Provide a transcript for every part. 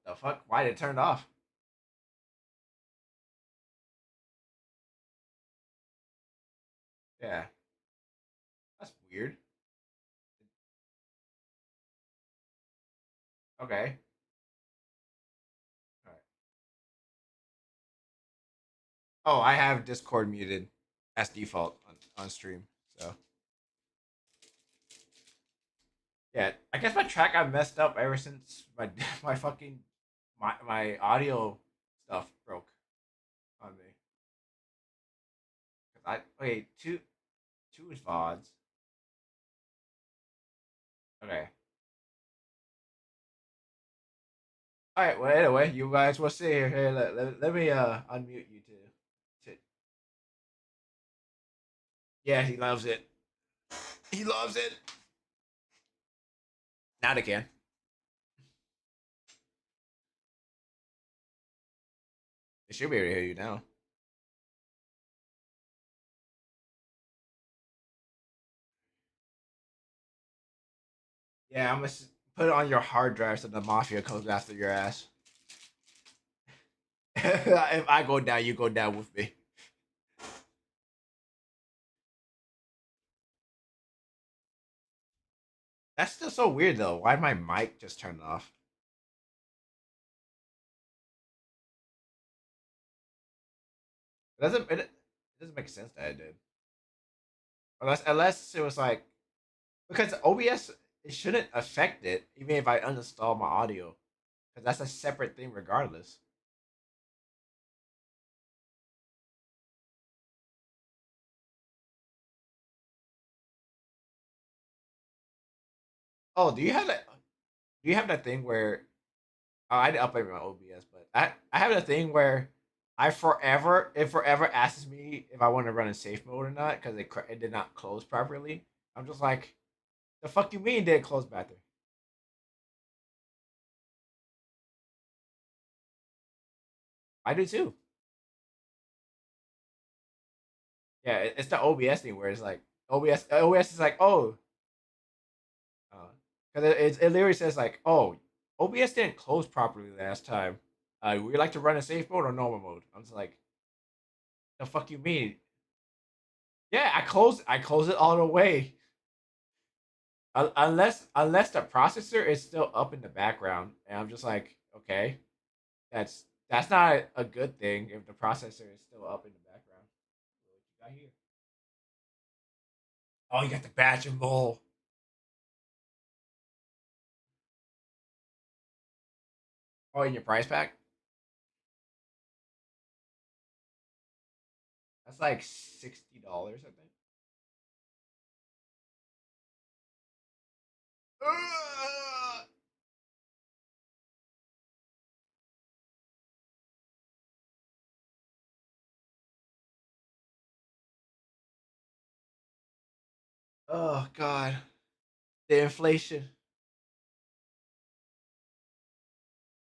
The fuck? Why did it turn off? Yeah, that's weird. Okay. All right. Oh, I have Discord muted as default on stream. So yeah, I guess my track got messed up ever since my my fucking my audio stuff broke on me. 'Cause I wait two is VODs. Okay. All right. Well, anyway, you guys will see here. Here, let me unmute you to. Yeah, he loves it. He loves it. Now they can. They should be able to hear you now. Yeah, I'm gonna put it on your hard drive so the mafia comes after your ass. If I go down, you go down with me. That's still so weird though. Why my mic just turned off? It doesn't make sense that it did. Unless it was like because OBS it shouldn't affect it even if I uninstall my audio because that's a separate thing regardless. Oh, Do you have that thing where oh, I didn't update my OBS, but I have that thing where it forever asks me if I want to run in safe mode or not because it did not close properly. I'm just like, the fuck you mean it didn't close back there? I do too. Yeah, it's the OBS thing where it's like OBS is like because it literally says like OBS didn't close properly last time. Would you like to run in safe mode or normal mode? I'm just like, the fuck you mean? Yeah, I closed it all the way. Unless the processor is still up in the background, and I'm just like, okay, that's not a good thing if the processor is still up in the background. What you got here? Oh, you got the batch and bowl. Oh, in your price pack, that's like $60, I think. Oh God, the inflation.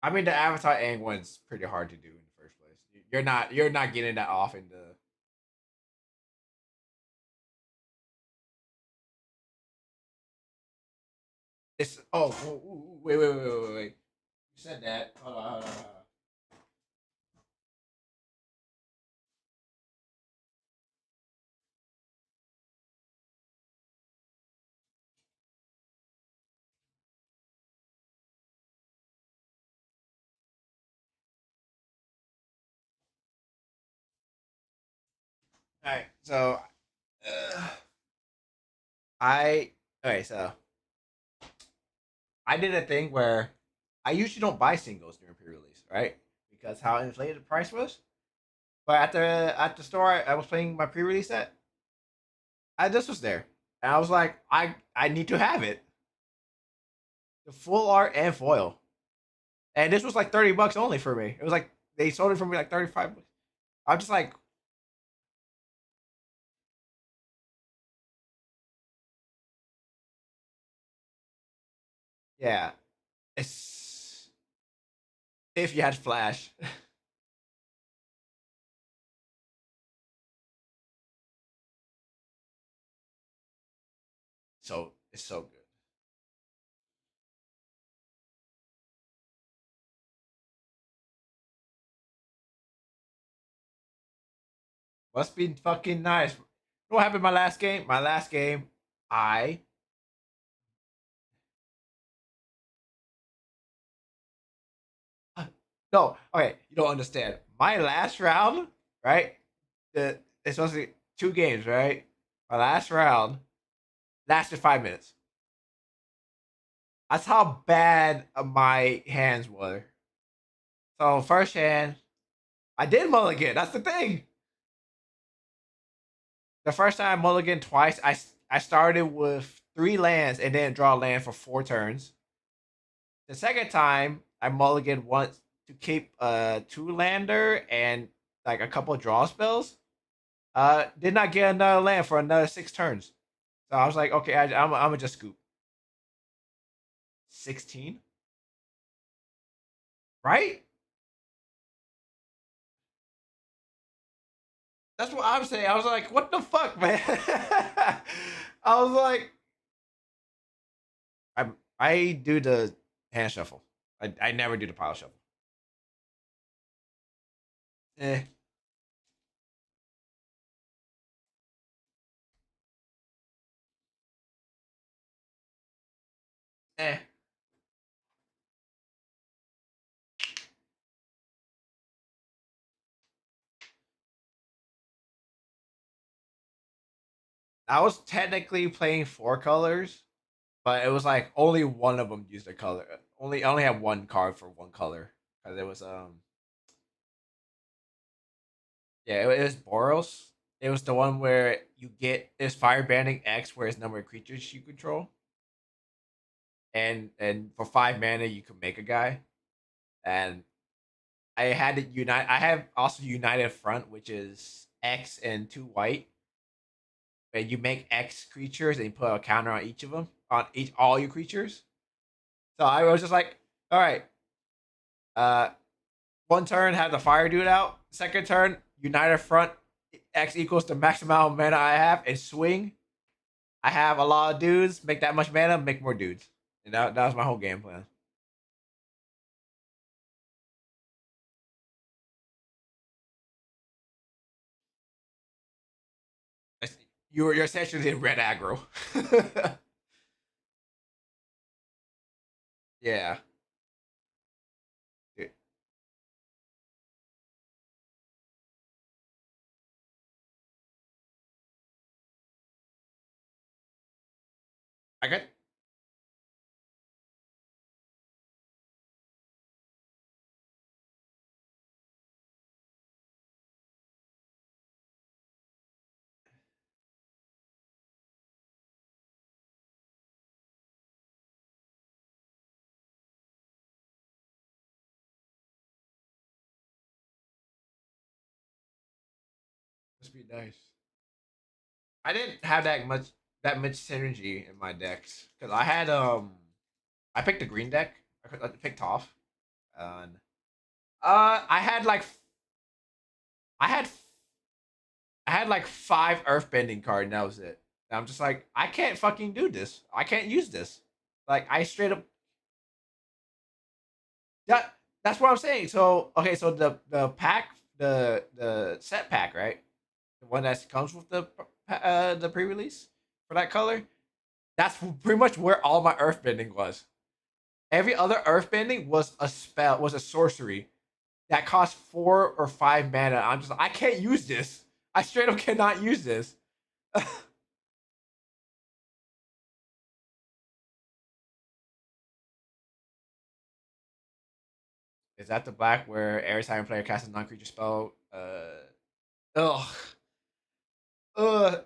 I mean, the Avatar Aang one's pretty hard to do in the first place. You're not getting that off in the. It's wait. You said that. Hold on. All right, so uh, I okay, so I did a thing where I usually don't buy singles during pre-release, right? Because how inflated the price was. But at the store I was playing my pre-release set, I just was there, and I was like, I need to have it, the full art and foil, and this was like $30 only for me. It was like they sold it for me like 35 bucks. I'm just like, yeah, it's if you had Flash, so it's so good. Must be fucking nice. You know what happened in my last game? My last game, I no. Okay, you don't understand. My last round, right? It's supposed to be 2 games, right? My last round lasted 5 minutes. That's how bad my hands were. So first hand, I did mulligan. That's the thing. The first time I mulligan twice, I started with 3 lands and didn't draw a land for 4 turns. The second time, I mulliganed once to keep a 2 lander and like a couple draw spells. Did not get another land for another 6 turns. So I was like, okay, I'm gonna just scoop 16, right? That's what I'm saying. I was like, what the fuck, man? I was like, I do the hand shuffle. I never do the pile shuffle. Eh, eh. I was technically playing 4 colors, but it was like only one of them used a color. I only have one card for one color because it was yeah, it was Boros. It was the one where you get this fire banding X, where it's number of creatures you control, and for 5 mana you can make a guy. And I had to unite. I have also United Front, which is X and 2 white, and you make X creatures and you put a counter on each of them on each all your creatures. So I was just like, all right, uh, one turn have the fire dude out. Second turn, United Front X equals the max amount of mana I have and swing. I have a lot of dudes, make that much mana, make more dudes. And that was my whole game plan. You're essentially in red aggro. Yeah. I got must be nice. I didn't have that much synergy in my decks because I picked a green deck. I picked off and I had like I had I had like 5 earthbending cards and that was it. And I'm just like, I can't fucking do this. I can't use this. Like I straight up that's what I'm saying. So okay, so the pack, the set pack, right? The one that comes with the pre-release for that color. That's pretty much where all my earthbending was. Every other earthbending was a spell, was a sorcery that cost 4 or 5 mana. I'm just, I can't use this. I straight up cannot use this. Is that the black where every time a player casts a non-creature spell? Ugh, ugh.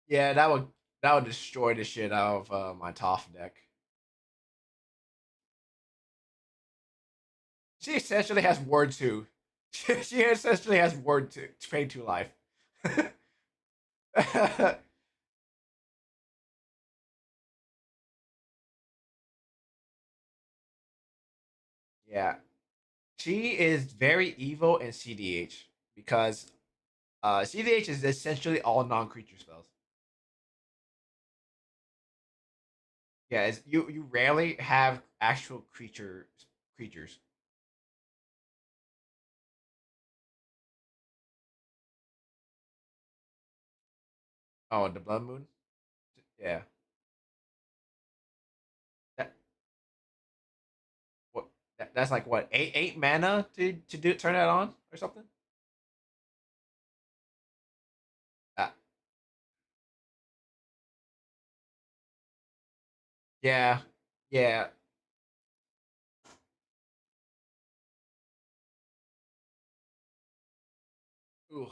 Yeah, that would destroy the shit out of my Toph deck. She essentially has word two. She essentially has word two to pay 2 life. Yeah, she is very evil in CDH because CDH is essentially all non-creature spells. Yeah, you rarely have actual creatures. Oh, the blood moon. Yeah. That what? That's like what? Eight mana to do turn that on or something. Uh, yeah. Yeah. Ooh.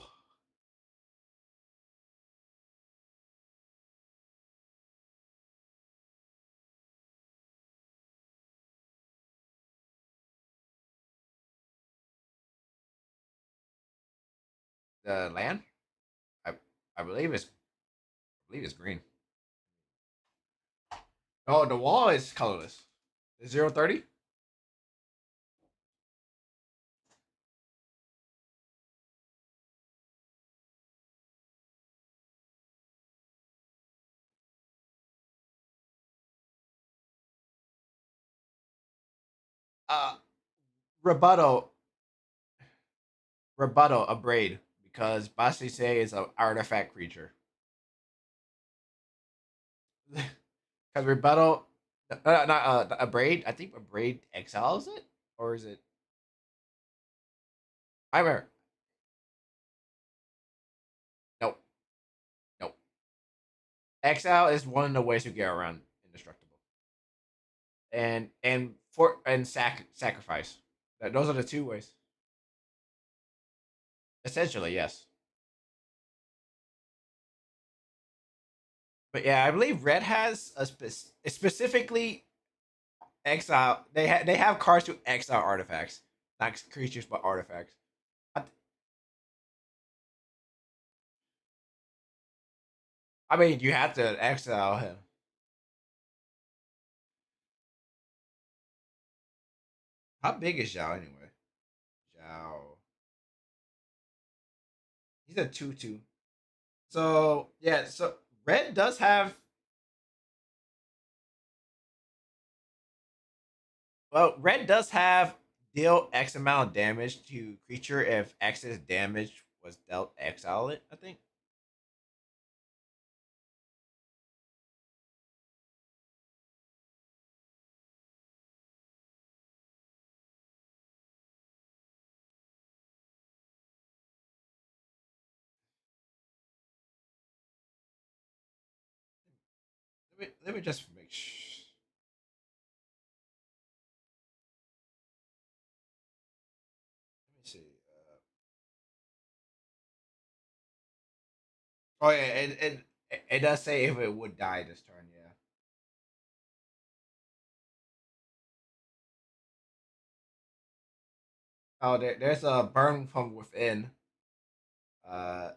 The land. I I believe it's green. Oh, the wall is colorless. It's 030. Uh, rebuttal, rebuttal, a braid because Basise is an artifact creature. Because rebuttal, not a braid. I think a braid exiles it, or is it? I remember. Nope, nope. Exile is one of the ways to get around indestructible, and sacrifice. Those are the two ways. Essentially, yes. But yeah, I believe red has specifically exile. They have cards to exile artifacts, not creatures but artifacts. I, I mean, you have to exile him. How big is Zhao anyway? Zhao. He's a 2/2. So yeah, so red does have, red does have deal X amount of damage to creature if excess damage was dealt exile it, I think. Let me just make sure. Let me see. Oh yeah, it does say if it would die this turn. Yeah. Oh, there's a burn from within. Uh,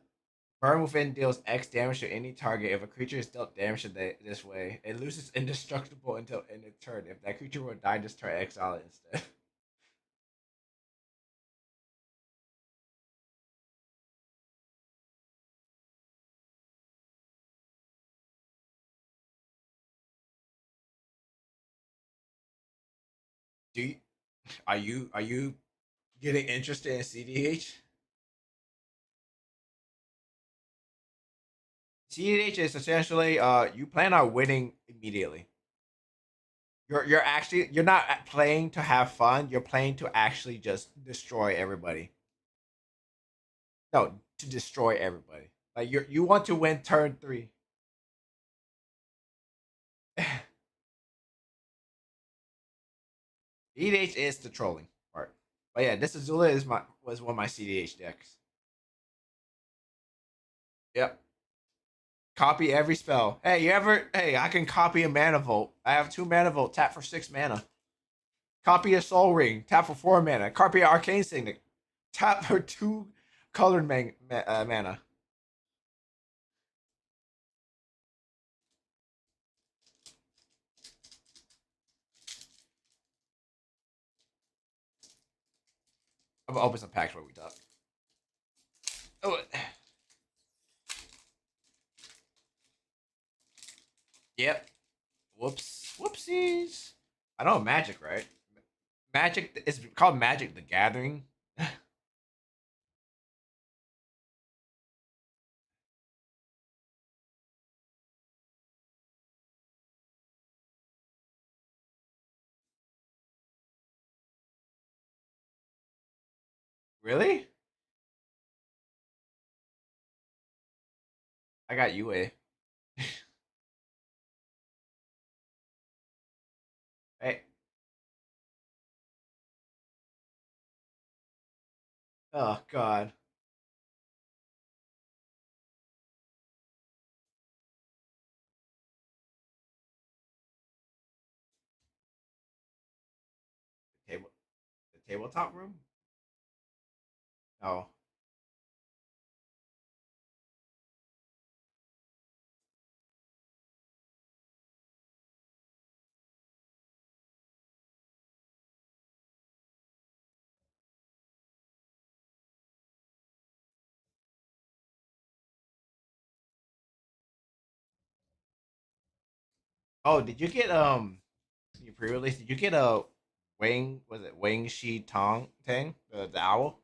burn within deals X damage to any target. If a creature is dealt damage this way, it loses indestructible until end of turn. If that creature will die this turn, exile it instead. Do you, are you getting interested in CDH? CDH is essentially you plan on winning immediately. You're not playing to have fun. You're playing to actually just destroy everybody. No, to destroy everybody. Like you want to win turn three. CDH is the trolling part. But yeah, this Azula was one of my CDH decks. Yep. Copy every spell. Hey, I can copy a mana vault. I have 2 mana vault, tap for 6 mana. Copy a soul ring, tap for 4 mana. Copy an arcane signet, tap for two colored mana. I'm gonna open some packs where we talk. Oh, yep. Whoops. Whoopsies. I know Magic, right? Magic is called Magic the Gathering. Really? I got UA. Hey. Oh God. Table. The tabletop room. Oh. Oh, did you get your pre-release? Did you get a Wing? Was it Wing Shi Tong Tang? The owl.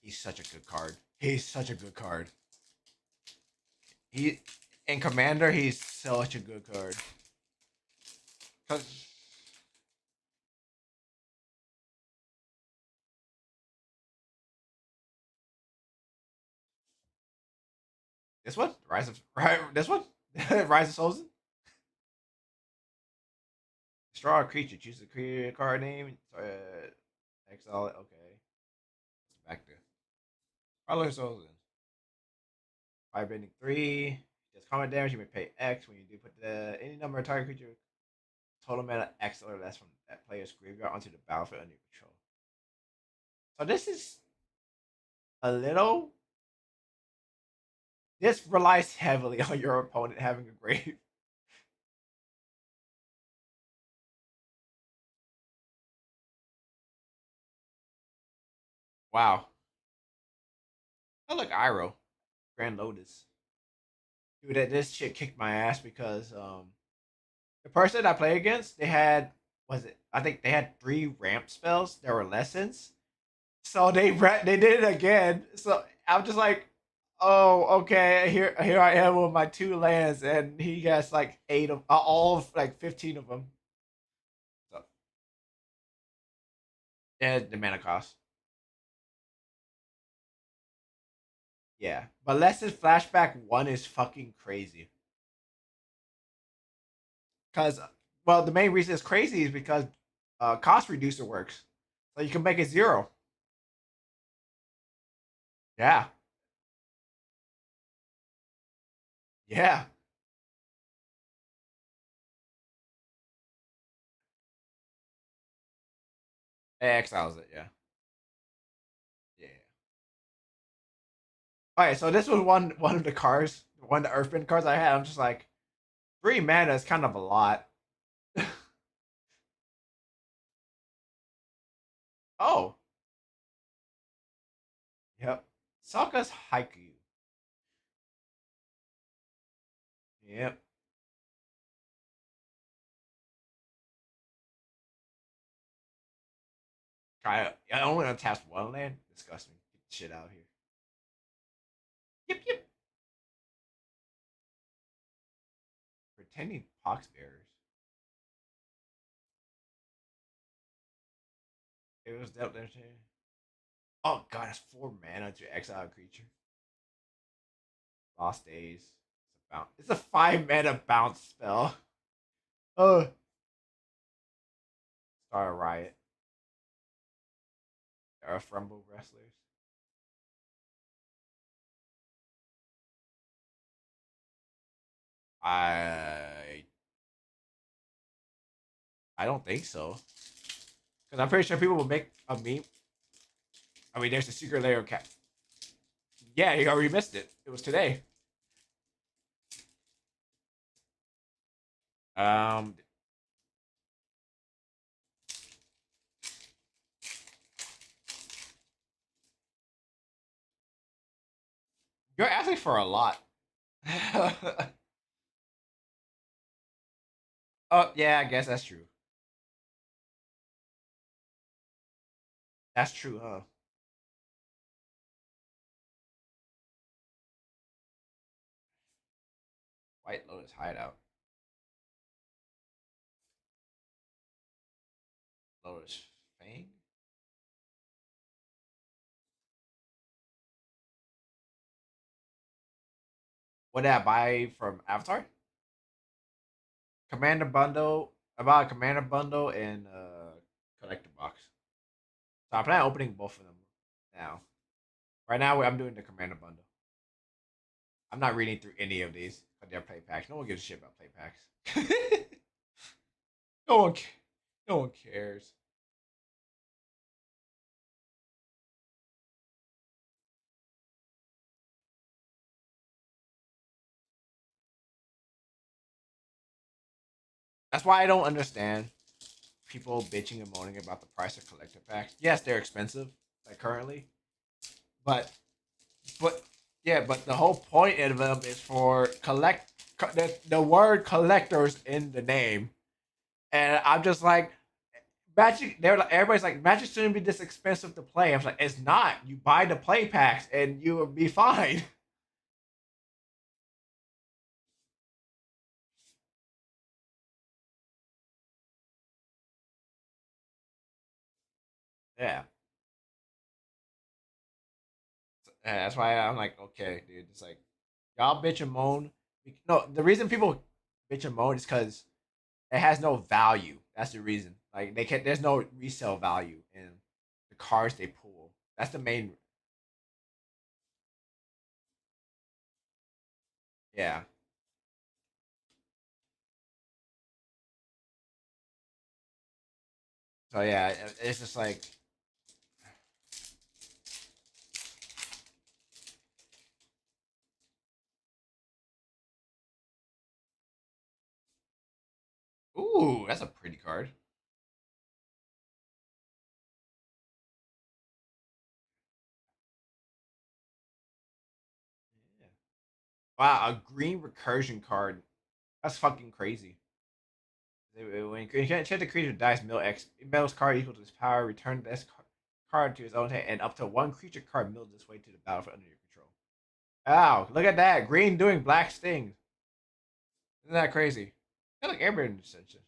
He's such a good card. He's such a good card. He in Commander, he's such a good card. 'Cause this one, Rise of right, this one, Rise of Solzen. Straw a creature. Choose a creature card name. Exile it. Okay. Back to Rise of Solzen. Fire bending 3. Does combat damage. You may pay X when you do put the any number of target creature total mana X or less from that player's graveyard onto the battlefield under your control. So this is a little. This relies heavily on your opponent having a grave. Wow. Oh look, Iroh, Grand Lotus. Dude, that this shit kicked my ass because the person I play against, they had was it? I think they had 3 ramp spells. There were lessons, so they did it again. So I'm just like, oh, okay. Here I am with my 2 lands, and he has like 8 of all of like 15 of them. So and the mana cost, yeah. But lessons flashback 1 is fucking crazy. Cause well, the main reason it's crazy is because cost reducer works, so you can make it 0. Yeah, yeah. It exiles it. Yeah, yeah. All right, so this was one of the cards, one of the Earthbend cards I had. I'm just like 3 mana is kind of a lot. Oh, yep. Sokka's Haiku. Yep. Try it. I only untap 1 land. Disgusting. Get the shit out of here. Yep, yep. Pretending pox bearers. It was dealt there. Oh god, it's 4 mana to exile a creature. Lost days. It's a 5 mana bounce spell. Oh, Star Riot. Earth Rumble wrestlers. I I don't think so. Because I'm pretty sure people will make a meme. I mean, there's a secret layer of cat. Yeah, you already missed it. It was today. Um, you're asking for a lot. Oh yeah, I guess that's true. That's true, huh? White Lotus Hideout. Lotus Fang. What did I buy from Avatar? Commander bundle. I bought a commander bundle and collector box. So I plan on opening both of them now. Right now, I'm doing the commander bundle. I'm not reading through any of these because they're play packs. No one gives a shit about play packs. no one, no one cares. That's why I don't understand people bitching and moaning about the price of collector packs. Yes, they're expensive, like currently, but but yeah, but the whole point of them is for the word collectors in the name, and I'm just like Magic. They're like everybody's like Magic shouldn't be this expensive to play. I was like, it's not. You buy the play packs and you will be fine. Yeah. Yeah, that's why I'm like, okay, dude. It's like y'all bitch and moan. No, the reason people bitch and moan is because it has no value. That's the reason. Like they can, there's no resale value in the cards they pull. That's the main. Yeah. So yeah, it's just like, ooh, that's a pretty card. Yeah. Wow, a green recursion card. That's fucking crazy. When you check the creature dice, mill X, mill's card equal to its power. Return this card to its own hand, and up to one creature card milled this way to the battlefield under your control. Wow, look at that! Green doing black stings. Isn't that crazy? Kind of like Airborne Ascension.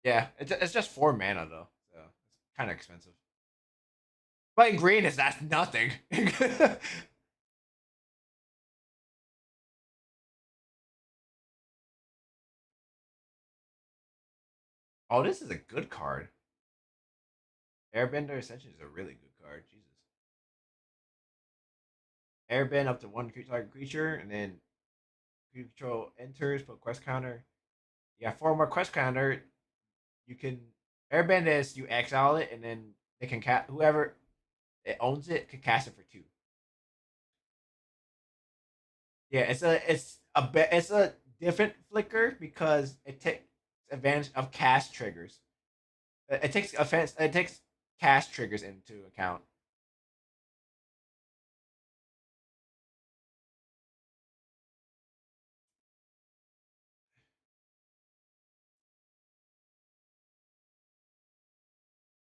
Yeah, it's just 4 mana though, so it's kind of expensive. But in green is that's nothing. Oh, this is a good card. Airbender Ascension is a really good card. Jesus. Airbend up to one target creature, and then control enters, put quest counter. You got 4 more quest counter. You can Airbend is you exile it, and then they can cast whoever it owns it can cast it for 2. Yeah, it's a different flicker because it takes advantage of cast triggers. It takes offense. It takes cast triggers into account.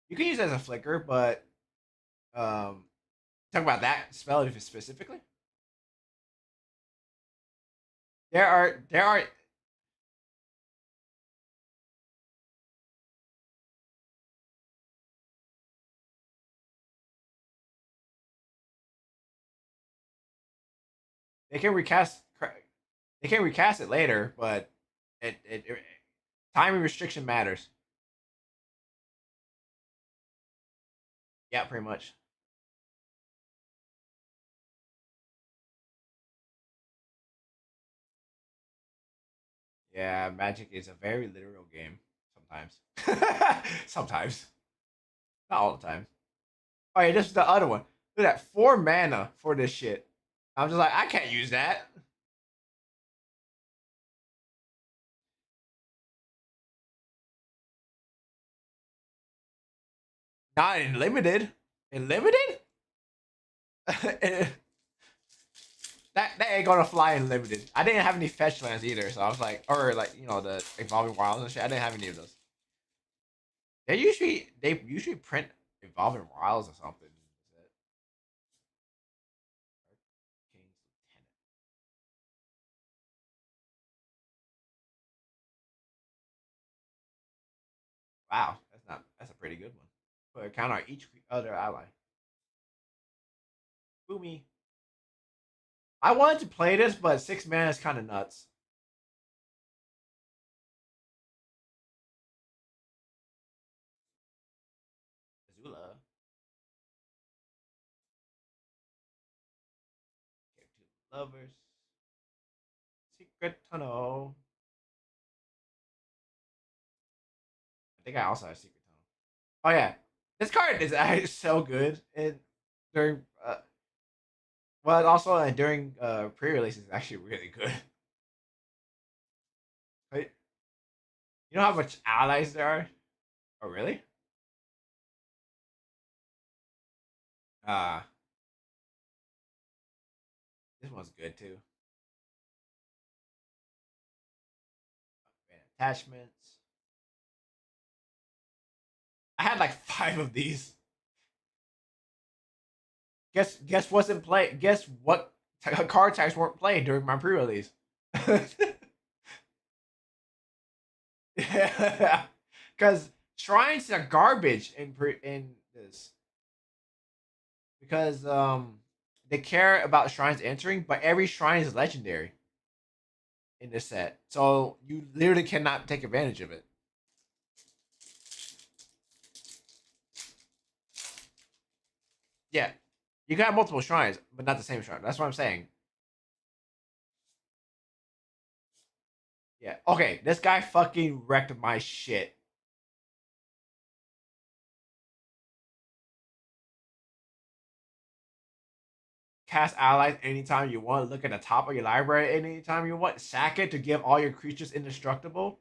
You can use it as a flicker, but talk about that spell specifically. There are they can recast they can recast it later, but it timing restriction matters. Yeah, pretty much. Yeah, Magic is a very literal game sometimes. sometimes, not all the time. Oh yeah, this is the other one. Look at that, 4 mana for this shit. I'm just like, I can't use that. Not in limited. In limited, that that ain't gonna fly in limited. I didn't have any fetch lands either, so I was like, or like the evolving wilds and shit. I didn't have any of those. They usually print evolving wilds or something. King's Lieutenant. Wow, that's a pretty good one. Put a counter on each other ally. Boomy. I wanted to play this, but 6 mana is kind of nuts. Azula. Okay, two lovers. Secret tunnel. I think I also have secret tunnel. Oh yeah, this card is actually so good. And during well, also during pre-release is actually really good. Right? You know how much allies there are? Oh really? Uh this one's good too. Man, attachments. I had like 5 of these. Guess wasn't play. Guess what card types weren't played during my pre-release. Yeah, because shrines are garbage in this because they care about shrines entering, but every shrine is legendary in this set, so you literally cannot take advantage of it. Yeah, you can have multiple shrines, but not the same shrine. That's what I'm saying. Yeah. Okay, this guy fucking wrecked my shit. Cast allies anytime you want. Look at the top of your library anytime you want. Sack it to give all your creatures indestructible.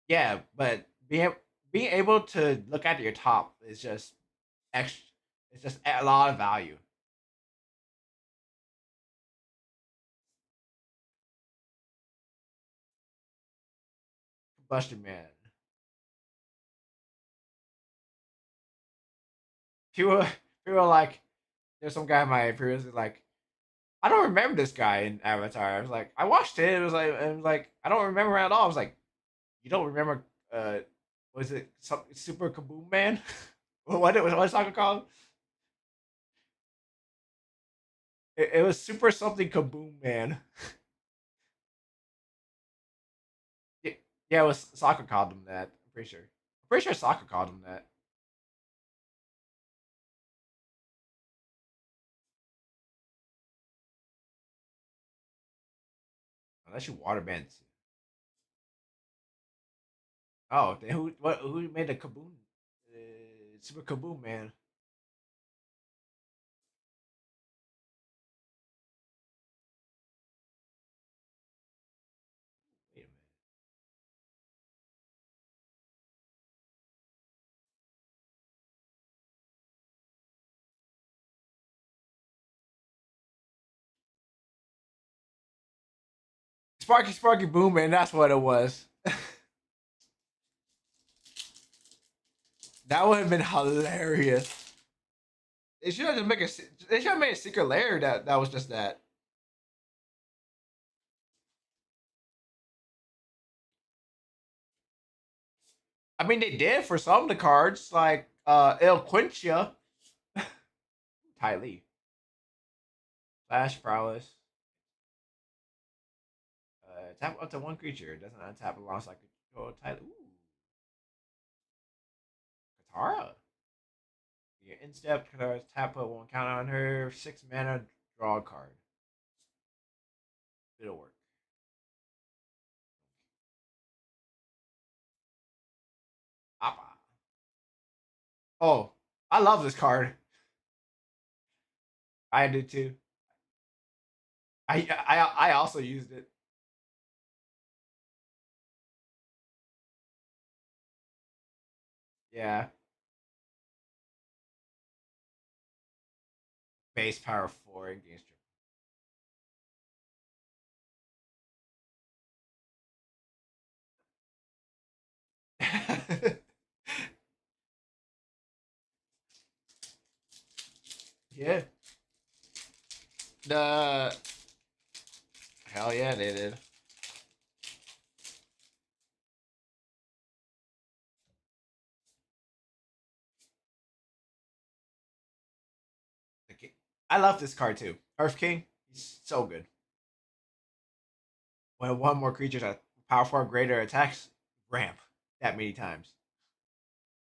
Yeah, but being able to look at your top is just extra. It's just a lot of value. Combustion Man. People, people are like, there's some guy in my previous is like, I don't remember this guy in Avatar. I was like, I watched it. It was like, I don't remember at all. I was like, you don't remember? Was it some Super Kaboom Man? What's Sokka called? It was Super something Kaboom Man. Yeah, yeah, it was Sokka called him that. I'm pretty sure. I'm pretty sure Sokka called him that. Unless you water bends. Oh, then who made the Kaboom? Super Kaboom Man. Wait a minute. Sparky Sparky Boom Man. That's what it was. That would have been hilarious. They should have just make a. They should have made a secret layer that was just that. I mean, they did for some of the cards, like El Quincia, Ty Lee, Flash Prowess. Tap up to one creature. It doesn't untap alongside control Ty. Ooh, Katara. Your in-step Katara's tap put one count on her. 6 mana, draw a card. It'll work. Appa. Oh, I love this card. I did too. I also used it. Yeah. Base power 4 against your. Yeah. The hell yeah, they did. I love this card too. Earth King, he's so good. When one more creature's a powerful or greater attacks, ramp that many times.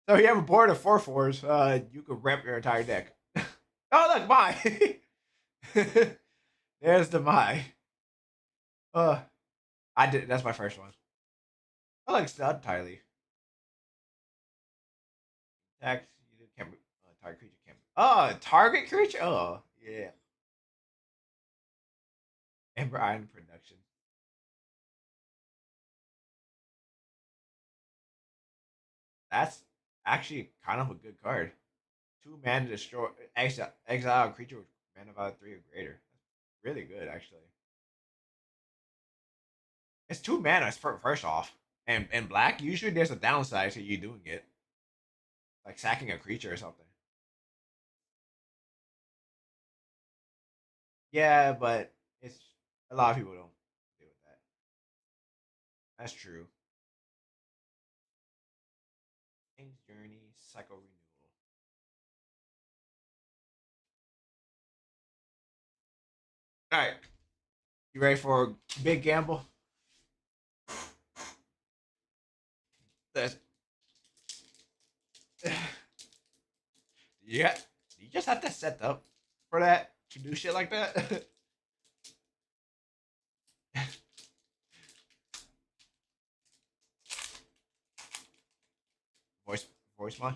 So you have a board of 4/4s. You could ramp your entire deck. Oh look, my. There's the my. Uh, I did. That's my first one. I like Stud Tiley. Attack. You can't. Target creature can't. Oh, target creature. Oh, yeah. Ember Iron production. That's actually kind of a good card. 2 mana to destroy exile a creature with mana value 3 or greater. That's really good, actually. It's 2 mana first off, and black. Usually, there's a downside to you doing it, like sacking a creature or something. Yeah, but it's a lot of people don't deal with that. That's true. King's Journey, Cycle Renewal. All right, you ready for a big gamble? That's, yeah, you just have to set up for that to do shit like that. voice, voice mod.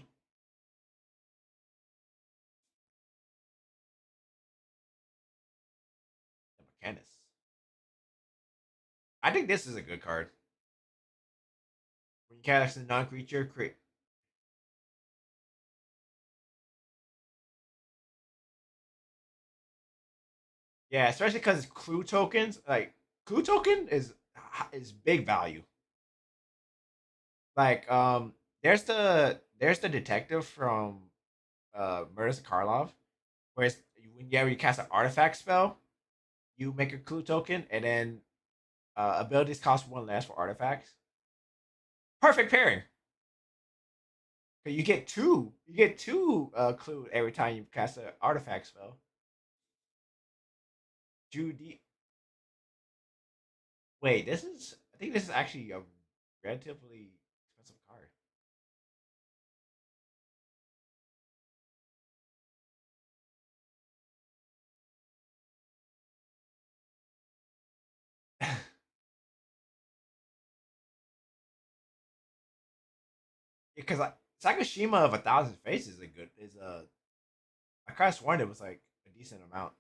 The Mechanist. I think this is a good card. When you cast a non-creature, create. Yeah, especially because clue tokens, like clue token is big value. Like there's the detective from Murders of Karlov, where it's, when you cast an artifact spell, you make a clue token, and then abilities cost 1 less for artifacts. Perfect pairing. You get two. You get two clue every time you cast an artifact spell. Judy. Wait, this is. I think this is actually a relatively expensive card. Because like Sakashima of 1,000 Faces is a good is a. I kind of sworn it was like a decent amount.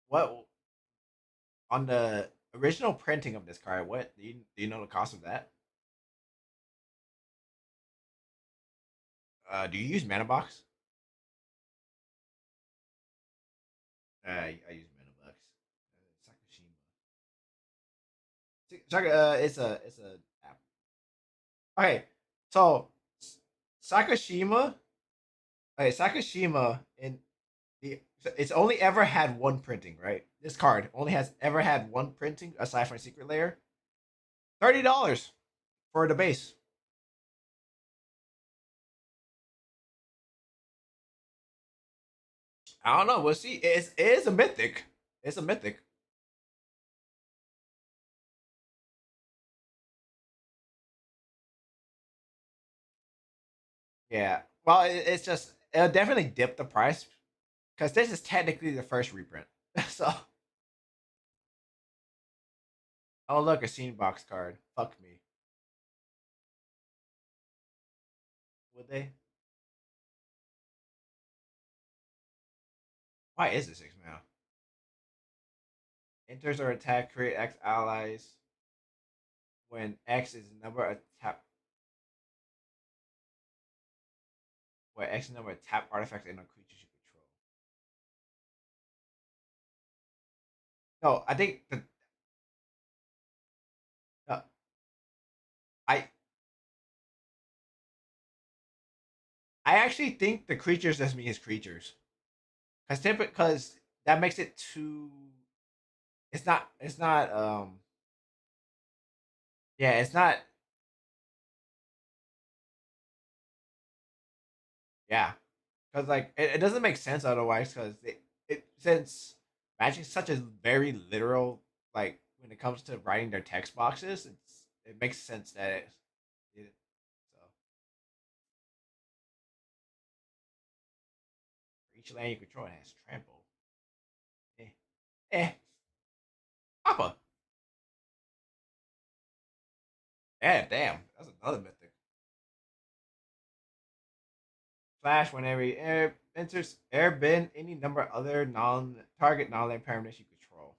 What on the original printing of this card? What do you know the cost of that? Do you use Mana Box? I use Mana Box. Sakashima. It's a app. Okay, so Sakashima. Okay, Sakashima in the it's only ever had one printing, right? This card only has ever had one printing aside from Secret Layer. $30 for the base. I don't know. We'll see. It is a mythic. It's a mythic. Yeah. Well, it's just it'll definitely dip the price because this is technically the first reprint. So, oh look, a scene box card. Fuck me. Would they? Why is this 6 mana? Enters or attack, create X allies when X is the number of tap. Where X is the number of tap artifacts and no creatures you control. No, I think the no, I I actually think the creatures just mean his creatures. Because that makes it too. It's not. It's not. Yeah, it's not. Yeah, because like it doesn't make sense otherwise. Because it since Magic's such a very literal like when it comes to writing their text boxes, it makes sense that it so for each land you control it has trample. Eh, eh, Papa. Yeah, damn, that's another mythic. Flash whenever you enters airbend any number of other non-target non-land permanents you control.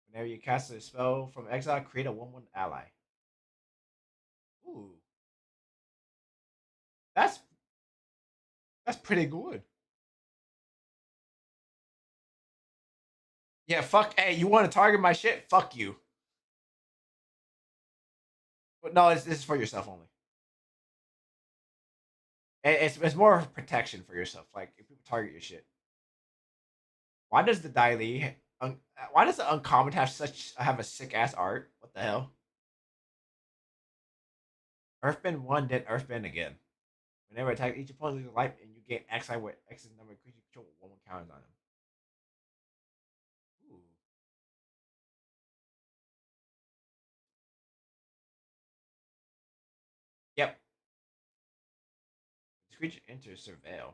Whenever you cast a spell from exile, create a 1/1 ally. Ooh, that's that's pretty good. Yeah, fuck. Hey, you want to target my shit? Fuck you. But no, this is for yourself only. It's more protection for yourself. Like if people target your shit. Why does the Daily? Why does the uncommon have a sick ass art? What the hell? Earthbend one, then Earthbend again. Whenever attack each opponent loses life and you gain X with X's number of creatures you control with 1/1 counters on them. Ooh. Yep. This creature enters surveil.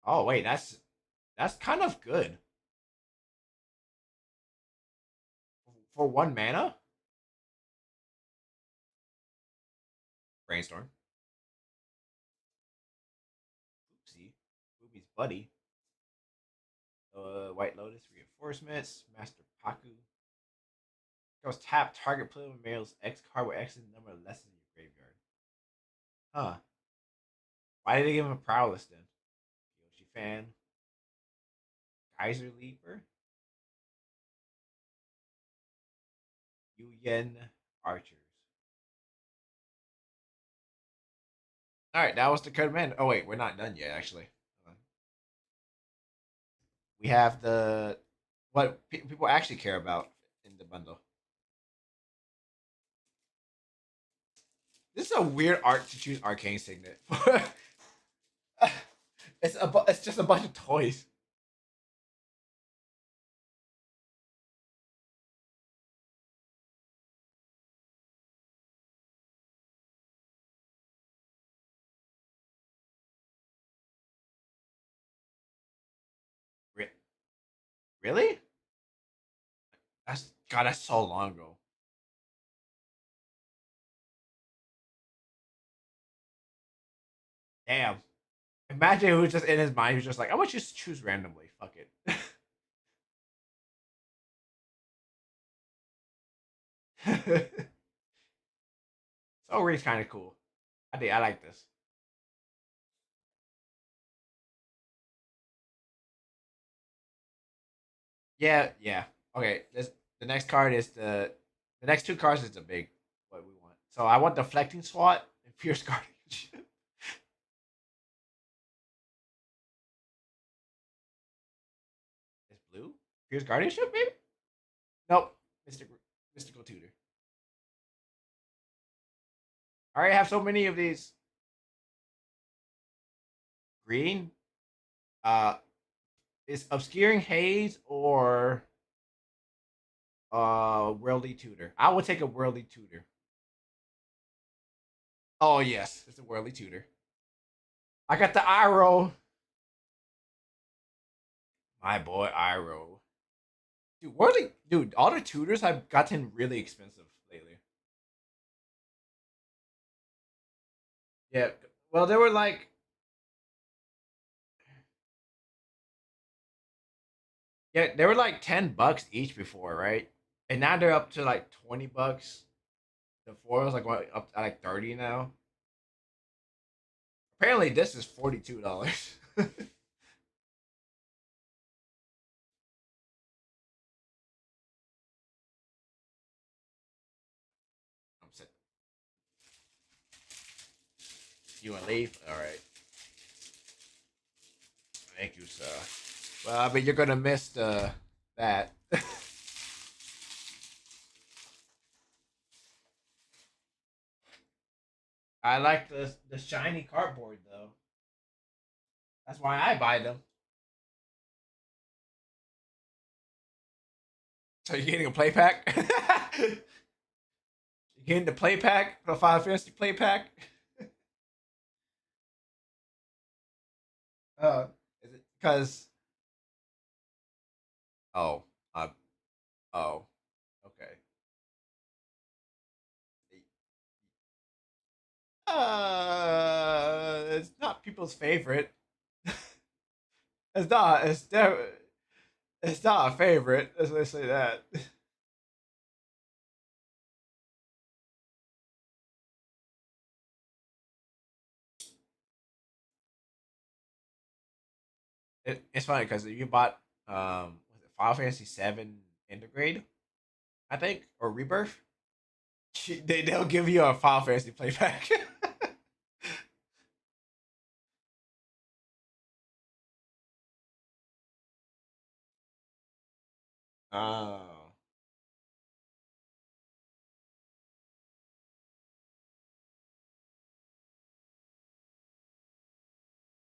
Oh wait, that's kind of good for 1 mana. Brainstorm. Oopsie. Ruby's buddy. White Lotus reinforcements. Master Paku. Goes tap target player males X card with X's number less than your graveyard. Huh. Why did they give him a prowess then? Yoshi fan. Geyser Leaper. Yu Archers. Alright, that was the code man. Oh wait, we're not done yet actually. We have the what people actually care about in the bundle. This is a weird art to choose Arcane Signet. It's just a bunch of toys. Really? That's God. That's so long ago. Damn. Imagine who's just in his mind. Who's just like, I want you to choose randomly. Fuck it. Soul Ring's kind of cool. I like this. Yeah, yeah. Okay, this the next card is the next two cards is the big what we want. So I want deflecting swat and fierce guardianship. It's blue. Fierce guardianship, maybe? Nope. Mystical tutor. I already have so many of these. Green. Uh, is obscuring haze or worldly tutor. I would take a worldly tutor. Oh yes, it's a worldly tutor. I got the Iroh. My boy Iroh. Dude, worldly dude, all the tutors have gotten really expensive lately. Yeah. Well, they were like yeah, they were like $10 each before, right? And now they're up to like $20. The foils like going up to like 30 now. Apparently, this is $42. I'm set. You want to leave? All right. Thank you, sir. Well, I mean, you're gonna miss the that. I like the shiny cardboard though. That's why I buy them. So you're getting a play pack. You're getting the play pack, the Final Fantasy play pack. Is it because? Oh, uh, oh, okay. It's not people's favorite. It's not. It's not a favorite. Let's say that. It's funny because you bought was it Final Fantasy Seven Intergrade, I think, or Rebirth. They'll give you a Final Fantasy playback. Oh,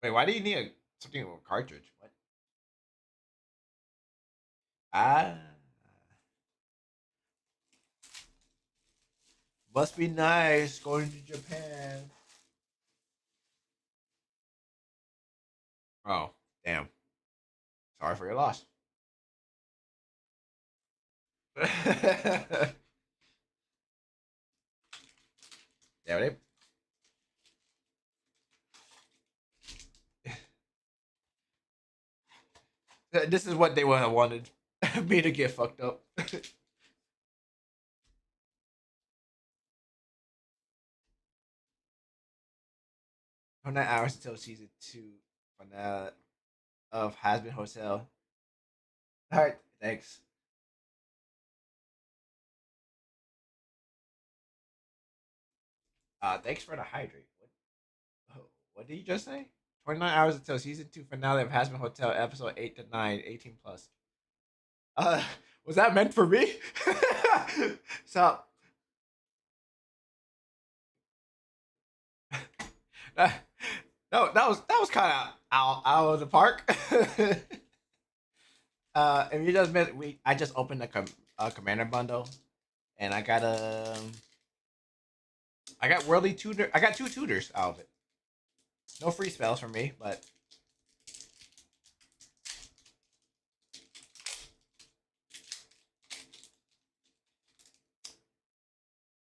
wait, why do you need something with a cartridge? What? Ah, must be nice going to Japan. Oh, damn. Sorry for your loss. Yeah, this is what they would have wanted me to get fucked up. 29 hours until season two finale of Hasbin Hotel. All right, thanks. Thanks for the hydrate. What did you just say? 29 hours until season two finale of Hasbin Hotel, episode 8 to 9, 18 plus. Uh, was that meant for me? So, uh, no, that was kind of out of the park. If you just met, I just opened a commander bundle, and I got worldly tutor. I got two tutors out of it. No free spells for me, but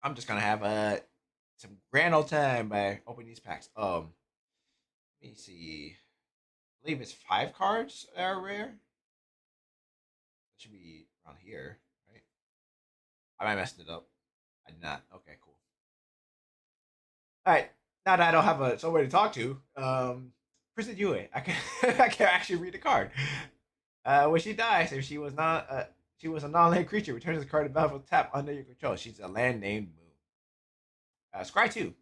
I'm just gonna have some grand old time by opening these packs. Let me see. I believe it's 5 cards that are rare. That should be around here, right? I might messed it up. I did not. Okay, cool. All right. Now that I don't have somebody to talk to, Prison Yue, I can I can actually read the card. When she dies, if she was a non-land creature, returns the card to battlefield tap under your control. She's a land named Moon. Scry 2.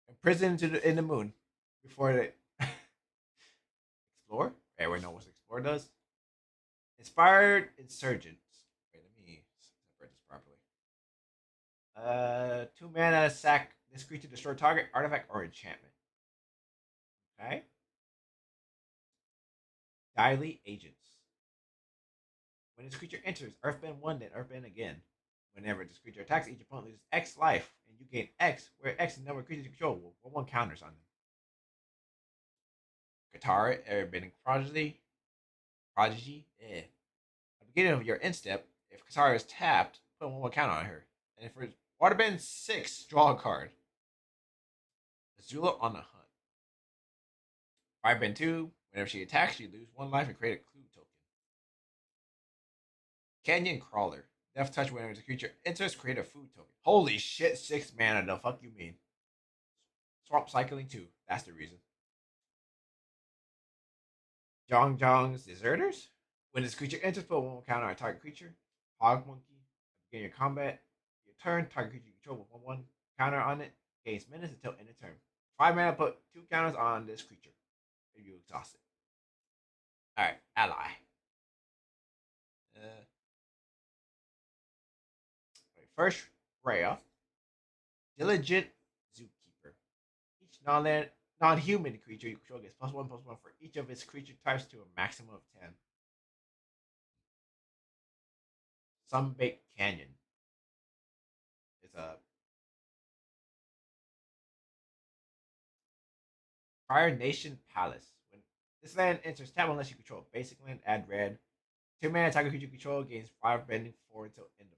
Imprisoned in the moon before they explore. Hey, wait, no, what explore does? Inspired insurgents. Wait, let me separate this properly. 2 mana, sack this creature, destroy target artifact or enchantment. Okay. Dilate agents. When this creature enters, Earthbend 1, then Earthbend again. Whenever this creature attacks, each opponent loses X life, and you gain X, where X is the number of creatures you control with 1 counters on them. Katara, Airbending Prodigy. At the beginning of your end step, if Katara is tapped, put 1 counter on her. And if it's Waterbend 6, draw a card. Azula on the hunt. Firebend 2, whenever she attacks, you lose 1 life and create a clue token. Canyon Crawler. Death Touch, whenever the creature enters, create a food token. Holy shit, 6 mana, the fuck you mean? Swamp Cycling 2, that's the reason. Jong Jong's Deserters. When this creature enters, put 1 counter on a target creature. Hog Monkey. Begin your combat. Your turn, target creature you control with 1 counter on it. Gains minutes until end of turn. 5 mana, put 2 counters on this creature. if you exhaust it. All right, ally. Uh, First, Rhea, diligent zookeeper. Each non-human creature you control gets +1/+1 for each of its creature types to a maximum of 10. Sunbaked Canyon is a Fire Nation Palace. When this land enters tap unless you control basic land, add red. 2 mana target creature you control gains 5 bending 4 until end of turn.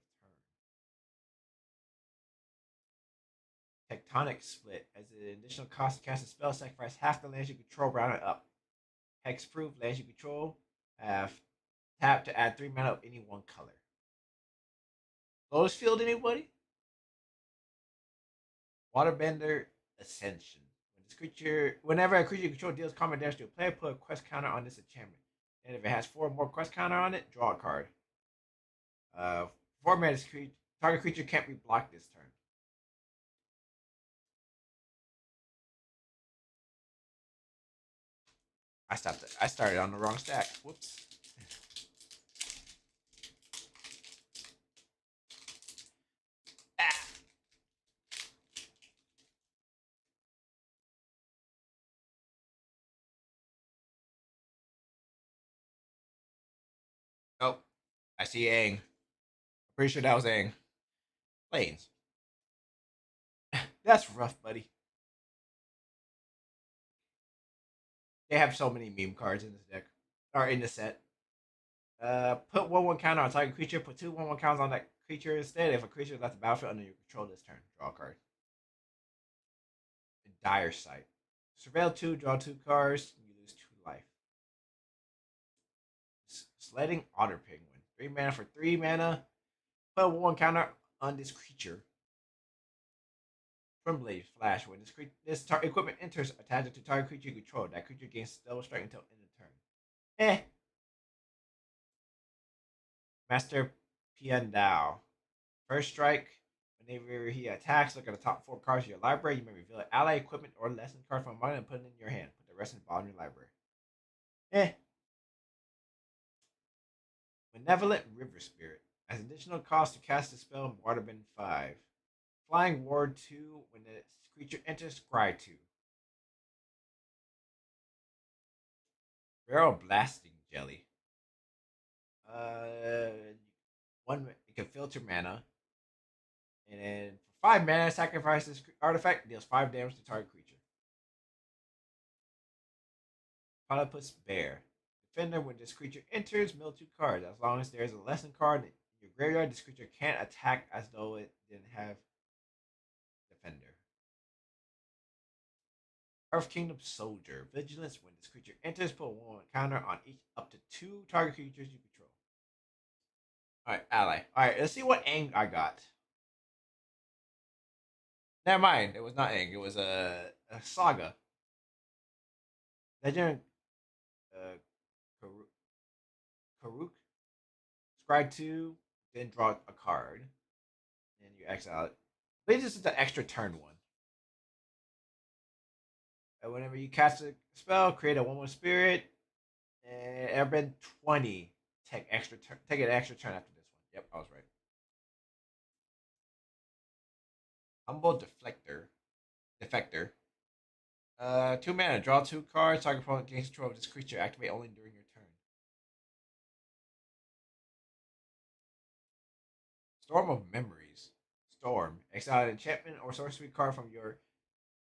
Tectonic Split. As an additional cost to cast a spell, sacrifice half the lands you control, round it up. Hexproof lands you control have tap to add 3 mana of any one color. Lotus Field, anybody? Waterbender Ascension. Whenever a creature you control deals combat damage to a player, put a quest counter on this enchantment. And if it has 4 more quest counter on it, draw a card. 4 mana target creature can't be blocked this turn. I stopped it. I started on the wrong stack. Whoops. Ah. Oh, I see Aang. I'm pretty sure that was Aang. Planes. That's rough, buddy. They have so many meme cards in this deck. Or in the set. Put 1/1 counter on target creature. Put 2 1/1 counters on that creature instead. If a creature left the battlefield under your control this turn, draw a card. Dire Sight. Surveil 2, draw 2 cards, you lose 2 life. Sledding Otter Penguin. 3 mana for 3 mana. Put 1 counter on this creature. Twinblade Flash. When this equipment enters, attach it to target creature you control. That creature gains double strike until end of turn. Master Piandao. First strike. Whenever he attacks, look at the top 4 cards of your library. You may reveal an ally equipment or lesson card from among them and put it in your hand. Put the rest in the bottom of your library. Malevolent River Spirit. As additional cost to cast the spell, Waterbend 5. Flying Ward 2. When the creature enters, scry 2. Barrel Blasting Jelly. One, it can filter mana. And then for 5 mana, sacrifice this artifact, deals 5 damage to target creature. Platypus Bear. Defender, when this creature enters, mill 2 cards. As long as there's a lesson card in your graveyard, this creature can't attack as though it didn't have Defender. Earth Kingdom Soldier. Vigilance, when this creature enters, put 1 counter on each up to 2 target creatures you control. Alright, ally. Alright, let's see what Aang I got. Never mind, it was not Aang, it was a Saga. Legend uh, Karuk. Scry 2, then draw a card. And you exile it. But this is the extra turn one. And whenever you cast a spell, create a 1/1 spirit. And Airbend 20. Take an extra turn after this one. Yep, I was right. Humble Defector. 2 mana. Draw 2 cards. Target opponent gains control of this creature. Activate only during your turn. Storm of Memories. Storm. Exile an enchantment or sorcery card from your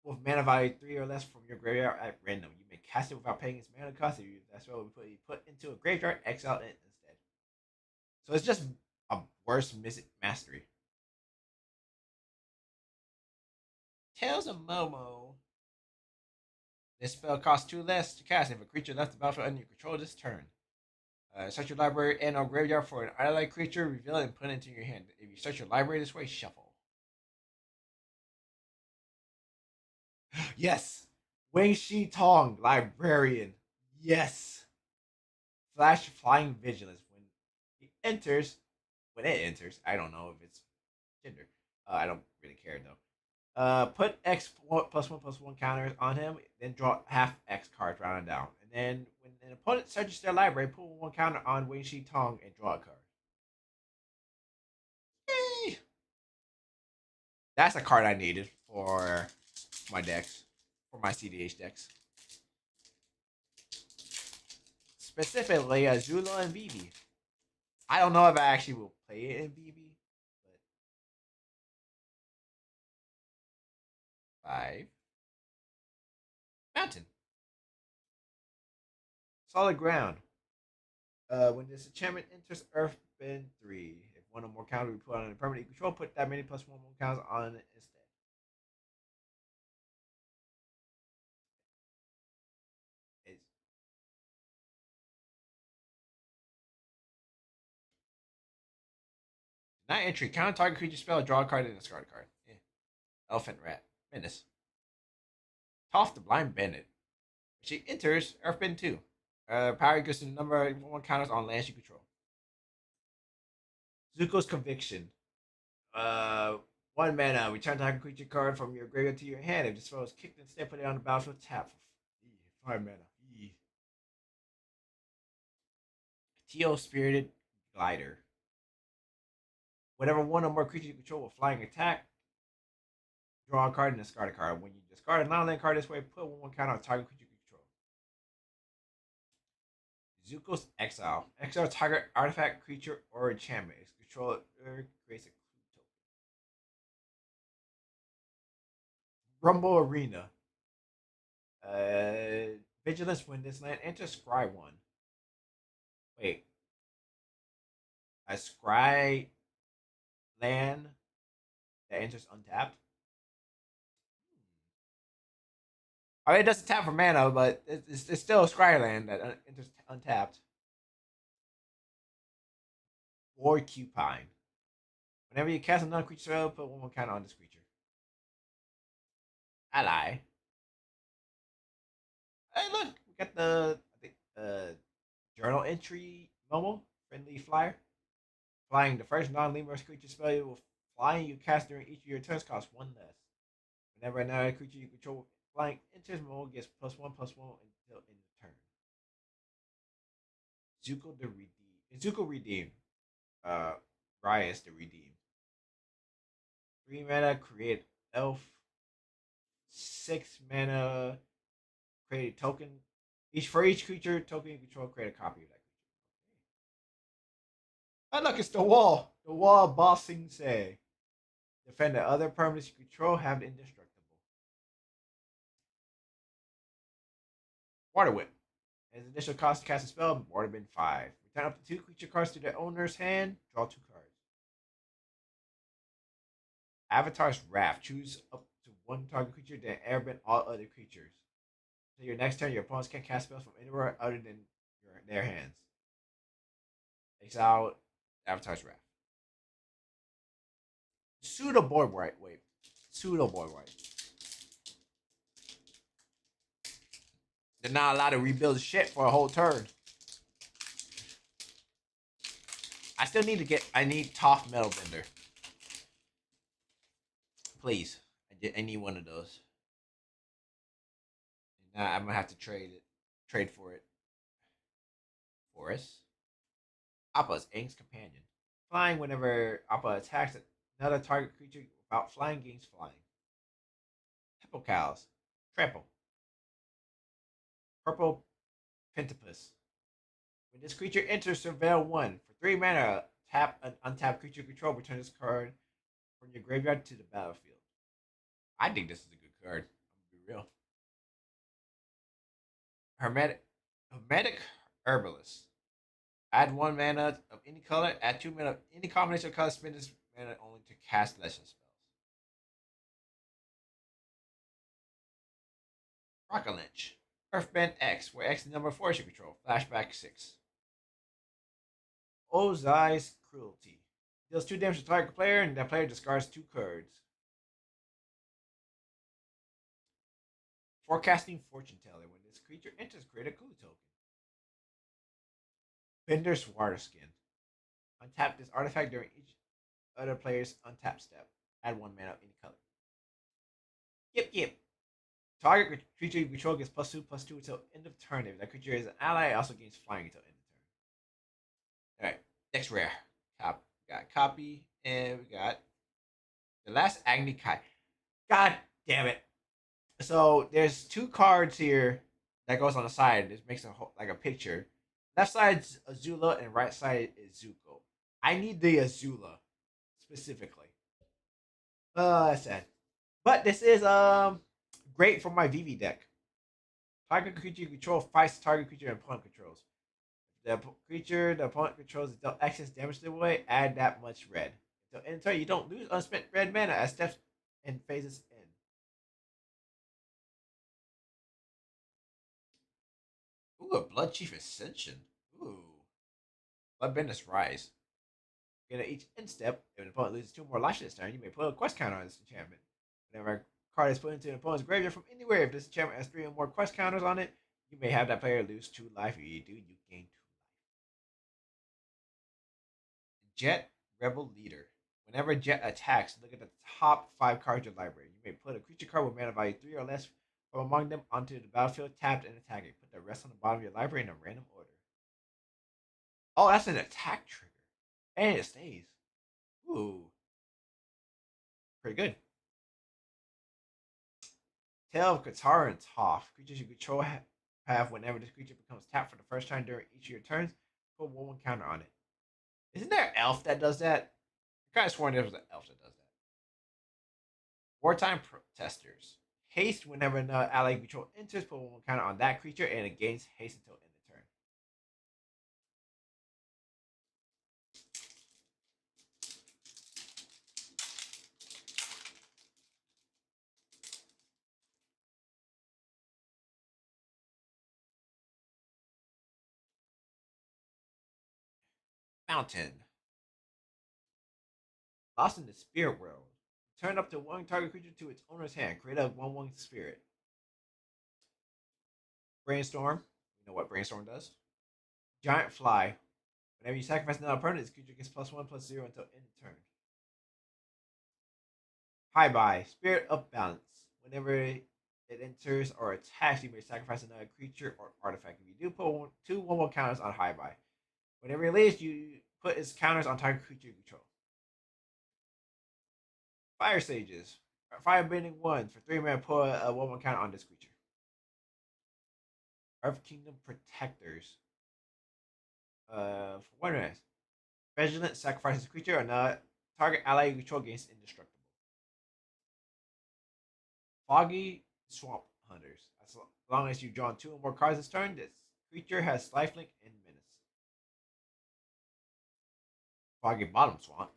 with mana value 3 or less from your graveyard at random. You may cast it without paying its mana cost. If you that's what we put into a graveyard, exile it instead. So it's just a worse mastery. Tales of Momo. This spell costs 2 less to cast if a creature left the battlefield under your control this turn. Search your library and or graveyard for an ally creature, reveal it, and put it into your hand. If you search your library this way, shuffle. Yes! Wing Shi Tong, Librarian. Yes! Flash Flying Vigilance. When it enters, I don't know if it's gender. I don't really care though. Put X+1+1 counters on him, then draw half X cards round and down. And then when an opponent searches their library, put one counter on Wei Shi Tong and draw a card. Yay! That's a card I needed for my decks, for my CDH decks. Specifically, Azula and Vivi. I don't know if I actually will play it in Vivi, but 5. Mountain. Solid ground. When this enchantment enters Earthbend 3, if one or more counters we put on a permanent you control, put that many +1 counters on it instead. It's not entry. Counter target creature spell, draw a card, and discard a card. Yeah. Elephant Rat. Menace. Toff the Blind Bandit. She enters Earthbend 2. Power equals to the number of 1 counters on lands you control. Zuko's Conviction. Uh, 1 mana. Return target creature card from your graveyard to your hand. If this spell is kicked instead, put it on the battlefield. Tap for 5 mana. Teal Spirited Glider. Whenever one or more creatures you control with flying attack, draw a card and discard a card. When you discard a non-land card this way, put one count on target creature you control. Zuko's Exile. Exile target artifact, creature, or enchantment. Its controller creates a clue token. Rumble Arena. Vigilance when this land enters scry 1. Wait. A scry land that enters untapped? I mean, it doesn't tap for mana, but it's still a scry land that enters untapped. Porcupine. Whenever you cast a non-creature spell, put one more counter on this creature. Ally. Hey, look, we got the I think journal entry Momo friendly flyer. Flying the first non-lemurs creature spell you will flying you cast during each of your turns costs 1 less. Whenever another creature you control flying enters Momo gets +1/+1 until end of turn. Zuko the Redeem. Zuko Redeem. Rias the Redeem. 3 mana create elf. 6 mana create a token. Each creature token you control, create a copy of that creature. Oh look, it's the wall. The wall bossing say. Defend the other permanents you control, have it indestructible. Water Whip. As initial cost to cast a spell, Water Bin 5. Return up to 2 creature cards to their owner's hand, draw 2 cards. Avatar's Wrath. Choose up to 1 target creature, then airbend all other creatures. So your next turn, your opponents can't cast spells from anywhere other than their hands. Exile Avatar's Wrath. Pseudo board white. Wait. Pseudo board white. They're not allowed to rebuild shit for a whole turn. I still need to get. I need Toph Metal Bender. Please. I need one of those. Now I'm gonna have to trade it. Trade for it. Forest. Appa's Aang's companion. Flying whenever Appa attacks another target creature without flying gains flying. Hippo cows. Trample. Purple Pentapus. When this creature enters Surveil 1, for 3 mana, tap an untapped creature control, return this card from your graveyard to the battlefield. I think this is a good card. I'm gonna be real. Hermetic Herbalist. Add 1 mana of any color, add 2 mana of any combination of colors, spend this mana only to cast legend spells. Rocket Lynch. Earthbend X, where X is the number of force you control. Flashback 6. Ozai's Cruelty. Deals 2 damage to target player, and that player discards 2 cards. Forecasting Fortune Teller. When this creature enters, create a clue token. Bender's Water Skin. Untap this artifact during each other player's untap step. Add 1 mana of any color. Yep, yep. Target creature you control gets +2/+2 until end of turn. If that creature is an ally, it also gains flying until end of turn. Alright, next rare. We got copy, and we got the last Agni Kai. God damn it. So there's two cards here that goes on the side. This makes like a picture. Left side's Azula and right side is Zuko. I need the Azula specifically. That's sad. But this is great for my VV deck. Target creature you control fights target creature and opponent controls. The creature the opponent controls is dealt excess damage to the way, add that much red. So in turn, you don't lose unspent red mana as steps and phases end. Ooh, a Blood Chief Ascension. Ooh. Bloodbenders Rise. At each end step, if an opponent loses 2 more life this turn, you may put a quest counter on this enchantment. Whenever a card is put into an opponent's graveyard from anywhere, if this enchantment has 3 or more quest counters on it, you may have that player lose 2 life. If you do, you gain 2 life. Jet Rebel Leader. Whenever Jet attacks, look at the top 5 cards of your library. You may put a creature card with mana value 3 or less from among them onto the battlefield tapped and attack it. Put the rest on the bottom of your library in a random order. Oh, that's an attack trigger. And it stays. Ooh. Pretty good. Tale of Katara and Toph. Creatures you control have whenever this creature becomes tapped for the first time during each of your turns, put 1/1 counter on it. Isn't there an elf that does that? I kind of sworn there was an elf that does that. Wartime Protesters. Haste whenever an ally you control enters, put 1/1 counter on that creature, and it gains haste until end of turn. Mountain. Lost in the Spirit World. Turn up to 1 target creature to its owner's hand. Create a 1/1 spirit. Brainstorm. You know what Brainstorm does? Giant Fly. Whenever you sacrifice another opponent, this creature gets +1/+0 until end of turn. High by Spirit of Balance. Whenever it enters or attacks, you may sacrifice another creature or artifact. If you do, put 2/1/1 counters on High by. Whenever it leaves, you put its counters on target creature you control. Fire Sages. Fire Bending 1 for 3 mana. Put a 1/1 counter on this creature. Earth Kingdom Protectors. For 1 mana. Vigilant sacrifices a creature or not. Target ally you control gains indestructible. Foggy Swamp Hunters. As long as you've drawn 2 or more cards this turn, this creature has lifelink and menace. Foggy Bottom Swamp.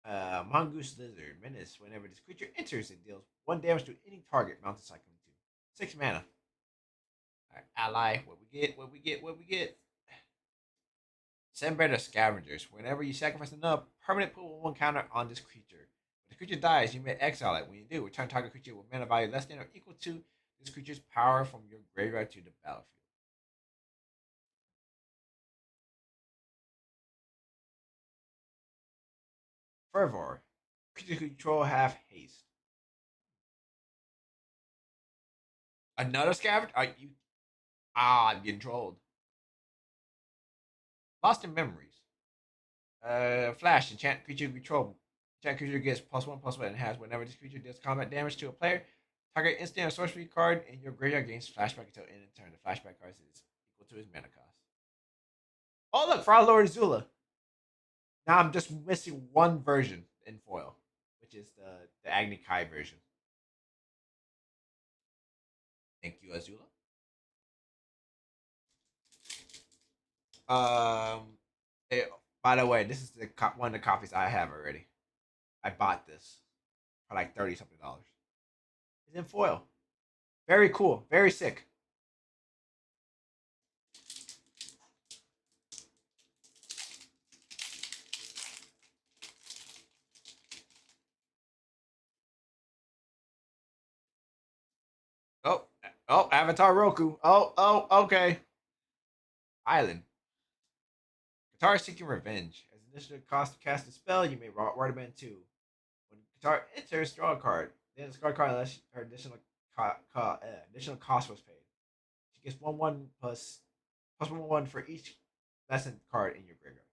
Mongoose Lizard. Menace. Whenever this creature enters, it deals 1 damage to any target. Mountain Cyclone 2. 6 mana. Alright, ally. What we get? What we get? What we get? Send better Scavengers. Whenever you sacrifice another permanent, put 1/1 counter on this creature. When the creature dies, you may exile it. When you do, return target creature with mana value less than or equal to this creature's power from your graveyard to the battlefield. Fervor. Creature control have haste. Another scavenger? Are you? I'm getting trolled. Lost in Memories. Flash. Enchant creature you control. Enchant creature gets +1/+1 and has whenever this creature does combat damage to a player. Target instant or sorcery card in your graveyard gains flashback until end of turn. The flashback card is equal to his mana cost. Oh look, Fire Lord Azula. Now I'm just missing one version in foil, which is the Agni Kai version. Thank you, Azula. Eh, by the way, this is one of the copies I have already. I bought this for like 30 something dollars. It's in foil. Very cool. Very sick. Oh, oh, Avatar Roku. Okay. Island. Katara seeking revenge. As initiative cost to cast a spell, you may Waterman 2. When Guitar enters, draw a card. Then discard card unless her additional cost was paid. She gets 1/1 plus 1/1 for each lesson card in your graveyard.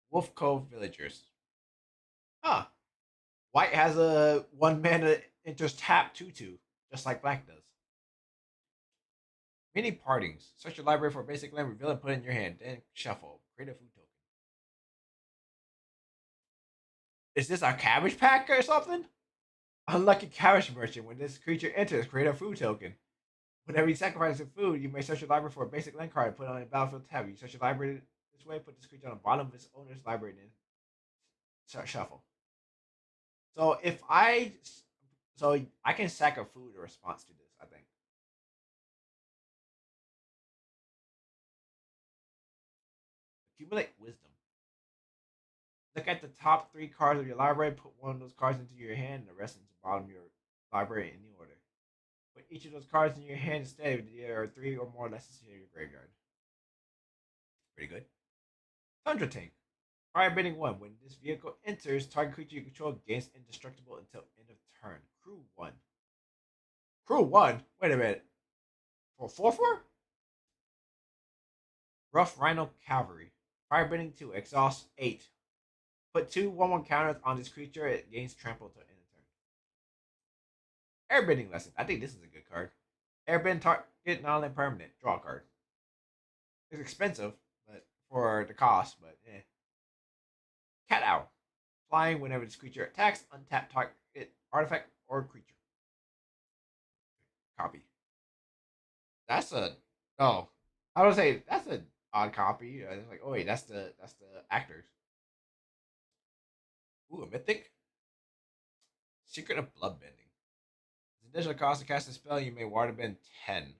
Wolf Cove Villagers. Huh. White has a 1 mana enters tap 2/2, just like black does. Mini partings. Search your library for a basic land, reveal and put it in your hand. Then shuffle. Create a food token. Is this a cabbage pack or something? Unlucky cabbage merchant. When this creature enters, create a food token. Whenever you sacrifice a food, you may search your library for a basic land card and put it on a battlefield tab. You search your library this way, put this creature on the bottom of its owner's library, then start shuffle. So if I, so I can sack a food in response to this. I think accumulate wisdom. Look at the top 3 cards of your library. Put one of those cards into your hand, and the rest into the bottom of your library in any order. Put each of those cards in your hand instead if there are 3 or more lessons in your graveyard. Pretty good. Tundra Tank. Firebending 1. When this vehicle enters, target creature you control gains indestructible until end of turn. Crew 1. Crew 1? Wait a minute. For 4/4? Rough Rhino Cavalry. Firebending 2. Exhaust 8. Put 2 1/1 counters on this creature. It gains trample until end of turn. Airbending Lesson. I think this is a good card. Airbend target non-land permanent. Draw a card. It's expensive, but for the cost, but eh. Cat Owl. Flying whenever this creature attacks, untap target artifact or creature. Copy. That's a oh. I would say that's an odd copy. It's like, oh wait, that's the actors. Ooh, a mythic. Secret of Bloodbending. The additional cost to cast a spell, you may water bend 10.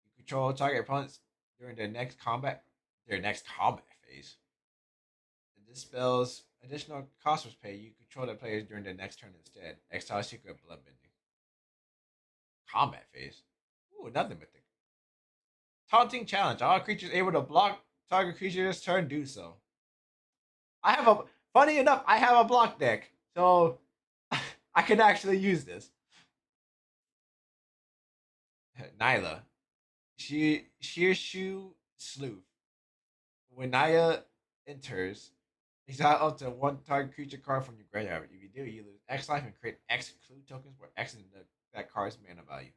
You control target opponents during their next combat phase. And this spell's additional cost was paid. You control the players during their next turn instead. Exile Secret of Bloodbending. Combat phase. Ooh, another mythic. Taunting Challenge. All creatures able to block target creature this turn do so. I have a funny enough, I have a block deck, so I can actually use this. Nyla. Shearshoe Sleuth. When Naya enters, exile up to 1 target creature card from your graveyard. If you do, you lose X life and create X clue tokens where X is that card's mana value.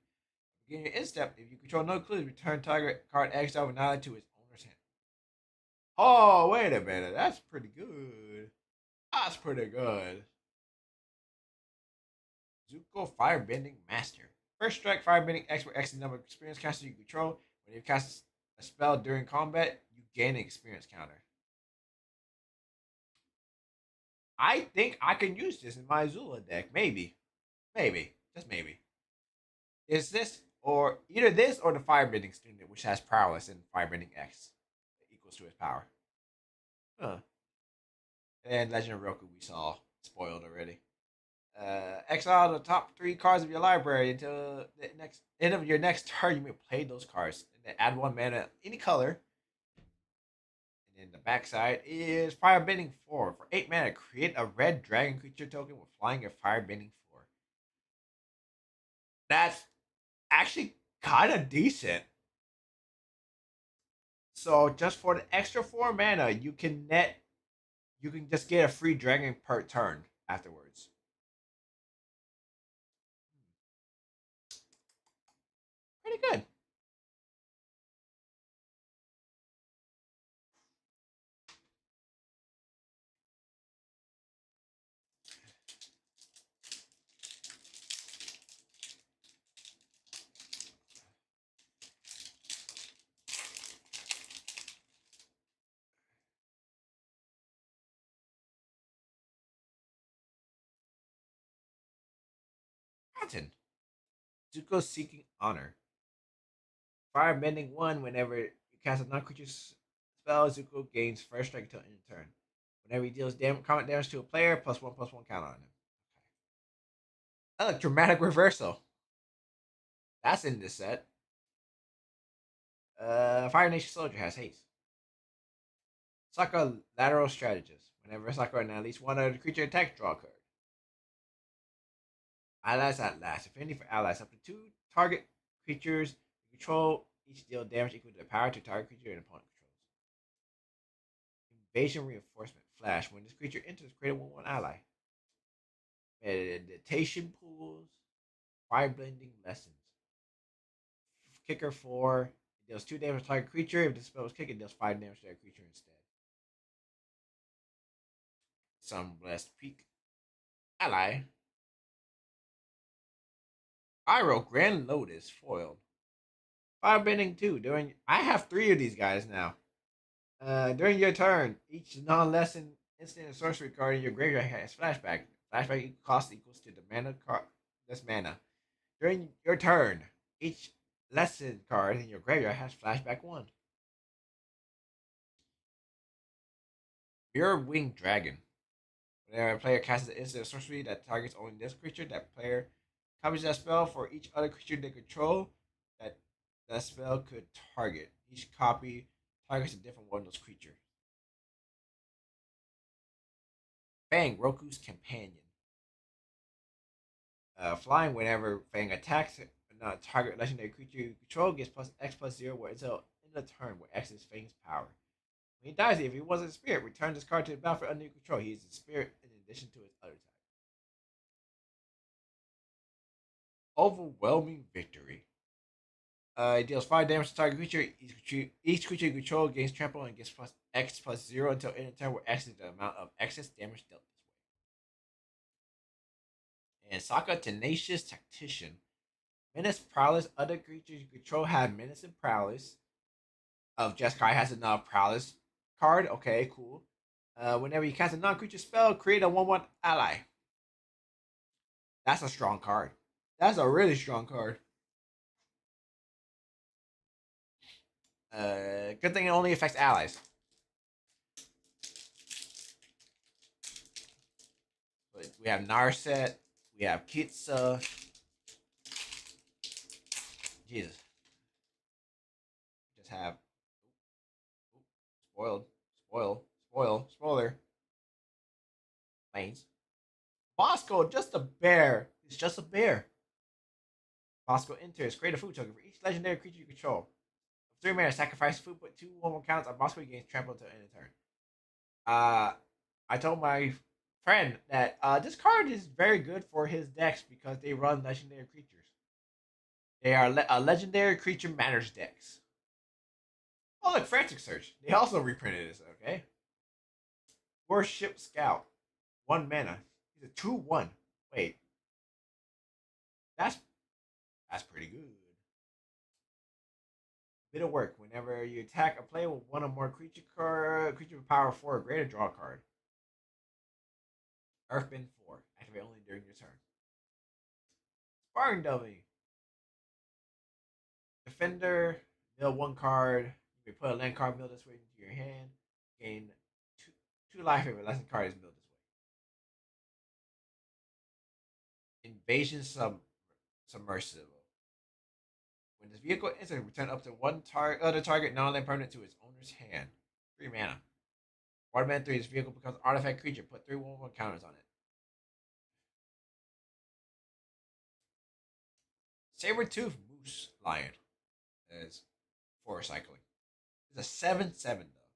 Begin your instep. If you control no clues, return target card X over Nyla to its owner's hand. Oh, wait a minute. That's pretty good. That's pretty good. Zuko Firebending Master. First strike Firebending X where X is the number of experience caster you control. When you cast a spell during combat, you gain an experience counter. I think I can use this in my Zula deck. Maybe. Maybe. Just maybe. Is this or either this or the Firebending student, which has prowess in Firebending X that equals to his power. Huh. And Legend of Roku we saw spoiled already. Exile the top 3 cards of your library until the next end of your next turn. You may play those cards and then add 1 mana any color. And then the backside is Firebending 4 for 8 mana. Create a red dragon creature token with flying and Firebending 4. That's actually kind of decent. So just for the extra 4 mana, you can just get a free dragon per turn afterwards. Pretty good. Pattern. Zuko Seeking Honor. Firebending 1 whenever you cast a non-creature spell, Zuko gains first strike until end of turn. Whenever he deals combat damage to a player, +1/+1 count on him. Okay. Dramatic Reversal. That's in this set. Fire Nation Soldier has haste. Sokka Lateral Strategist. Whenever a card and at least one other creature attacks, draw a card. Allies at last. Affinity for allies. Up to two target creatures you control each deal damage equal to the power to target creature and opponent controls. Invasion reinforcement. Flash. When this creature enters, create a 1/1 ally. Meditation pools. Fire blending lessons. Kicker 4. It deals 2 damage to target creature. If the spell is kicked, it deals 5 damage to that creature instead. Sunblessed Peak. Ally. Iroh Grand Lotus foiled. Firebending 2. I have 3 of these guys now. During your turn, each non-lesson instant and sorcery card in your graveyard has flashback. Flashback cost equals to the mana card. This mana. During your turn, each lesson card in your graveyard has flashback 1. Mirror Winged Dragon. Whenever a player casts an instant sorcery that targets only this creature, that player copies that spell for each other creature they control that that spell could target. Each copy targets a different one of those creatures. Fang, Roku's companion. Flying whenever Fang attacks a target legendary creature you control gets plus X plus 0 where until in the turn where X is Fang's power. When he dies, if he wasn't a spirit, return this card to the battlefield under your control. He is a spirit in addition to his other type. Overwhelming Victory. It deals 5 damage to target creature. Each creature you control gains trample and gets plus X plus 0 until end of turn where X is the amount of excess damage dealt this way. And Sokka Tenacious Tactician. Menace Prowess. Other creatures you control have Menace and Prowess. Of Jeskai has a Prowess card. Okay, cool. Whenever you cast a non-creature spell, create a 1/1 ally. That's a strong card. That's a really strong card. Good thing it only affects allies. But we have Narset. We have Kitsa. Jesus. Just have spoiled, spoiler. Lanes. Bosco, just a bear. It's just a bear. Bosco enters. Create a food token for each legendary creature you control. 3 mana, sacrifice food, put 2 1/1 counts on Bosco gains trample until end of turn. I told my friend that this card is very good for his decks because they run legendary creatures. They are a legendary creature matters decks. Oh, look, Frantic Search. They also reprinted this, okay? Warship Scout. 1 mana. He's a 2/1. Wait. That's pretty good. Bit of work. Whenever you attack a player with one or more creature with power 4 or greater, draw a card. Earthbend 4. Activate only during your turn. Sparring Dummy. Defender. Mill 1 card. You may put a land card mill this way into your hand. Gain 2 life if a lesson card is milled this way. Invasion Submersible. When this vehicle enters, return up to one other target non-land permanent to its owner's hand. 3 mana. Waterman 3, this vehicle becomes an artifact creature. Put 3 1/1 counters on it. Saber-tooth Moose Lion is 4 cycling. It's a 7/7 though.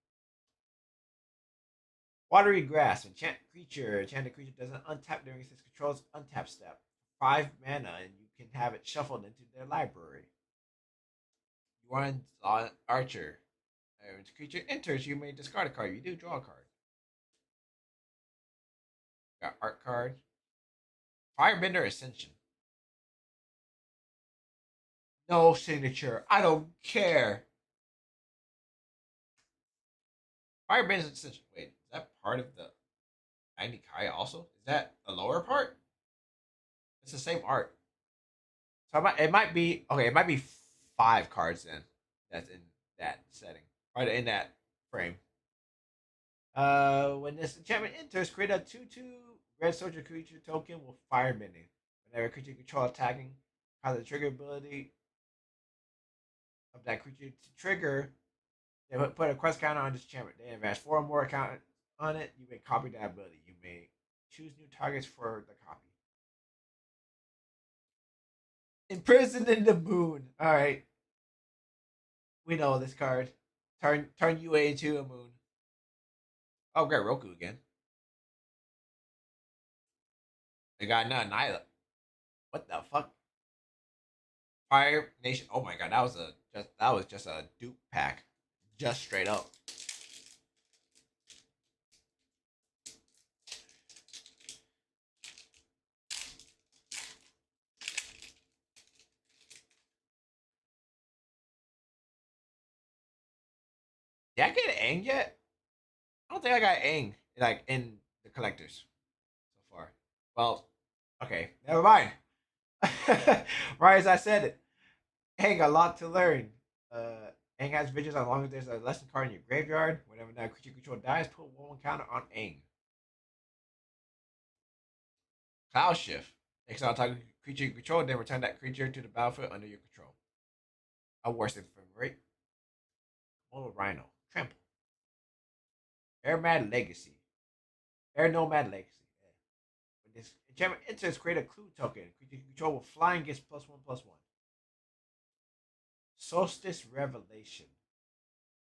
Watery Grass. Enchanted creature doesn't untap during its control's untap step. 5 mana, and you can have it shuffled into their library. You are an archer. When the creature enters, you may discard a card. You do draw a card. Got art card. Firebender Ascension. No signature. I don't care. Firebender Ascension. Wait, is that part of the 90 Kaya also? Is that a lower part? It's the same art. So it might be okay. It might be 5 cards then. That's in that setting, or in that frame. When this enchantment enters, create a 2/2 red soldier creature token with firebending. Whenever creature you control attacking has a trigger ability of that creature to trigger, they put a quest counter on this enchantment. They advance 4 or more on it, you may copy that ability. You may choose new targets for the copy. Imprisoned in the moon. All right, we know this card. Turn UA into a moon. Oh, great, Roku again. They got none either. What the fuck? Fire Nation. Oh my god, that was just a dupe pack, just straight up. Did I get Aang yet? I don't think I got Aang like in the collectors so far. Well, okay, never mind. Right as I said it, Aang a lot to learn. Aang has visions as long as there's a lesson card in your graveyard. Whenever that creature control dies, put one counter on Aang. Cloud Shift. Exile target creature you control, then return that creature to the battlefield under your control. A worse infirmary. Mono Rhino. Trample. Air Mad Legacy. Air Nomad Legacy. Yeah. When this enchantment enters, create a clue token. Creature you control with flying gets +1/+1. Solstice Revelation.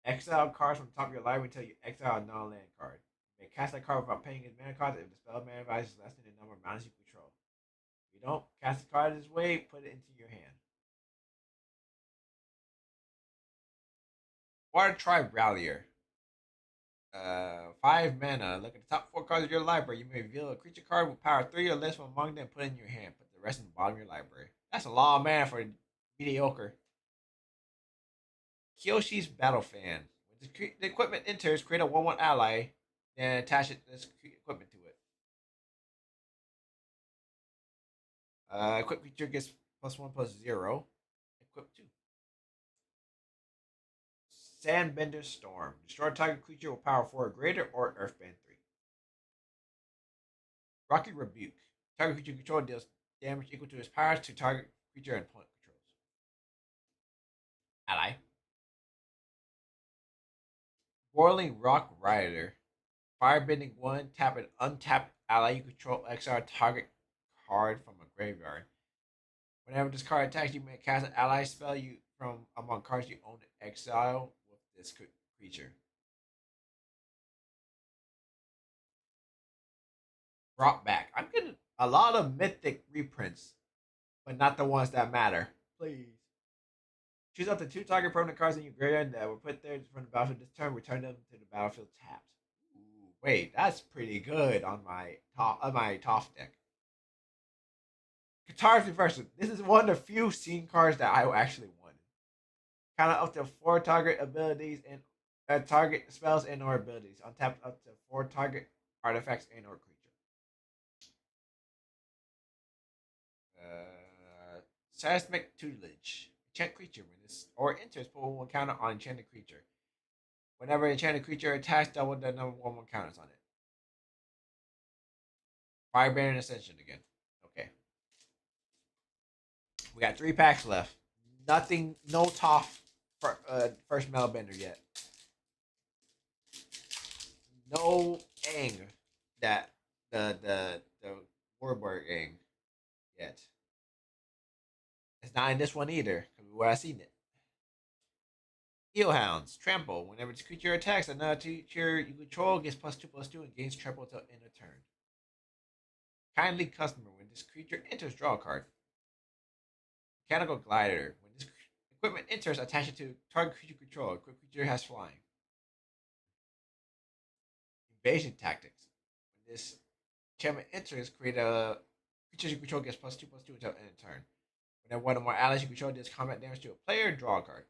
Exile cards from the top of your library until you exile a non-land card. You may cast that card without paying its mana cost if the spell mana value is less than the number of mountains you control. If you don't cast the card this way, put it into your hand. Water Tribe Rallier. 5 mana. Look at the top 4 cards of your library. You may reveal a creature card with power 3 or less from among them. Put it in your hand. Put the rest in the bottom of your library. That's a lot of mana for mediocre. Kyoshi's Battle Fan. When the equipment enters, create a 1/1 ally, then attach this equipment to it. Equip creature gets +1/+0. Equip 2. Sandbender Storm. Destroy target creature with power 4 or greater or Earthband 3. Rocky Rebuke. Target creature control deals damage equal to its powers to target creature and point controls. Ally. Boiling Rock Rider. Firebending 1. Tap an untapped ally you control. Exile target card from a graveyard. Whenever this card attacks, you may cast an ally spell you from among cards you own in exile with this creature. Brought back. I'm getting a lot of mythic reprints, but not the ones that matter. Please. Choose up to 2 target permanent cards in your graveyard that were put there from the battlefield this turn. Return them to the battlefield tapped. Ooh, wait, that's pretty good on my top deck. Katar's Reversal. This is one of the few scene cards that I actually wanted. Count up to 4 target abilities and target spells and or abilities. Untap up to 4 target artifacts and or creature. Seismic Tutelage. Enchant creature when this or enters, put 1/1 counter on enchanted creature. Whenever enchanted creature attacks, double the number 1/1 counters on it. Firebrand Ascension again. Okay. We got 3 packs left. Nothing, no top for, first metal bender yet. No Aang that the Warburg Aang yet. It's not in this one either, because where I seen it. Eelhounds, trample. Whenever this creature attacks, another creature you control gets +2/+2 and gains trample until end of turn. Kindly customer. When this creature enters, draw a card. Mechanical glider. When this equipment enters, attach it to target creature control. Equipped creature has flying. Invasion tactics. When this enchantment enters, create a creature you control gets +2/+2 until end of turn. Whenever one or more allies you control does combat damage to a player, draw a card.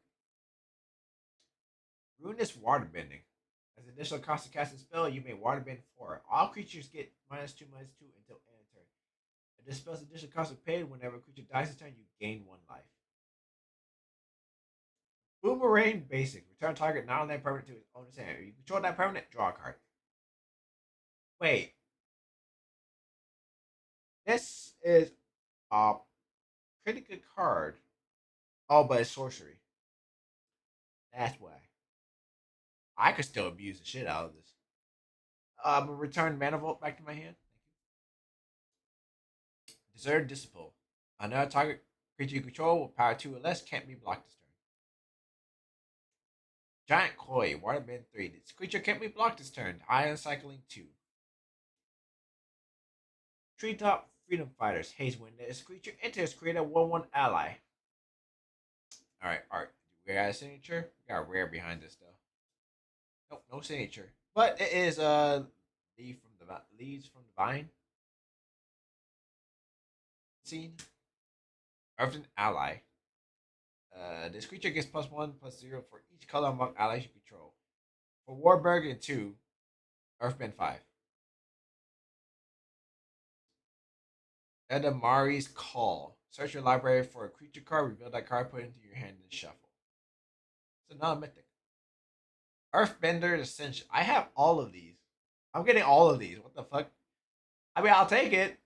Ruinous Waterbending. As an initial cost to cast a spell, you may waterbend 4. All creatures get -2/-2 until end of turn. If this spell's additional cost is paid, whenever a creature dies this turn, you gain 1 life. Boomerang Basic. Return target non-land permanent to its owner's hand. If you control that permanent, draw a card. Wait. This is a pretty good card. Oh, but it's sorcery. That's why. I could still abuse the shit out of this. Return Manifold back to my hand. Deserted Disciple. Another target creature you control with power 2 or less can't be blocked this turn. Giant Koi, Waterbend 3. This creature can't be blocked this turn. Ion Cycling 2. Treetop Freedom Fighters. Haze, when this creature enters, create a 1/1 ally. Alright, Art. We got a signature? We got a rare behind this, though. Nope, no signature. But it is Leaves from the Vine. Scene. Earthen Ally. This creature gets +1/+0 for each color among allies you control. For Warburg 2, Earthbend 5. Edamari's Call. Search your library for a creature card, reveal that card, put it into your hand, and shuffle. It's another mythic. Earthbender Ascension. I have all of these. I'm getting all of these. What the fuck? I mean, I'll take it.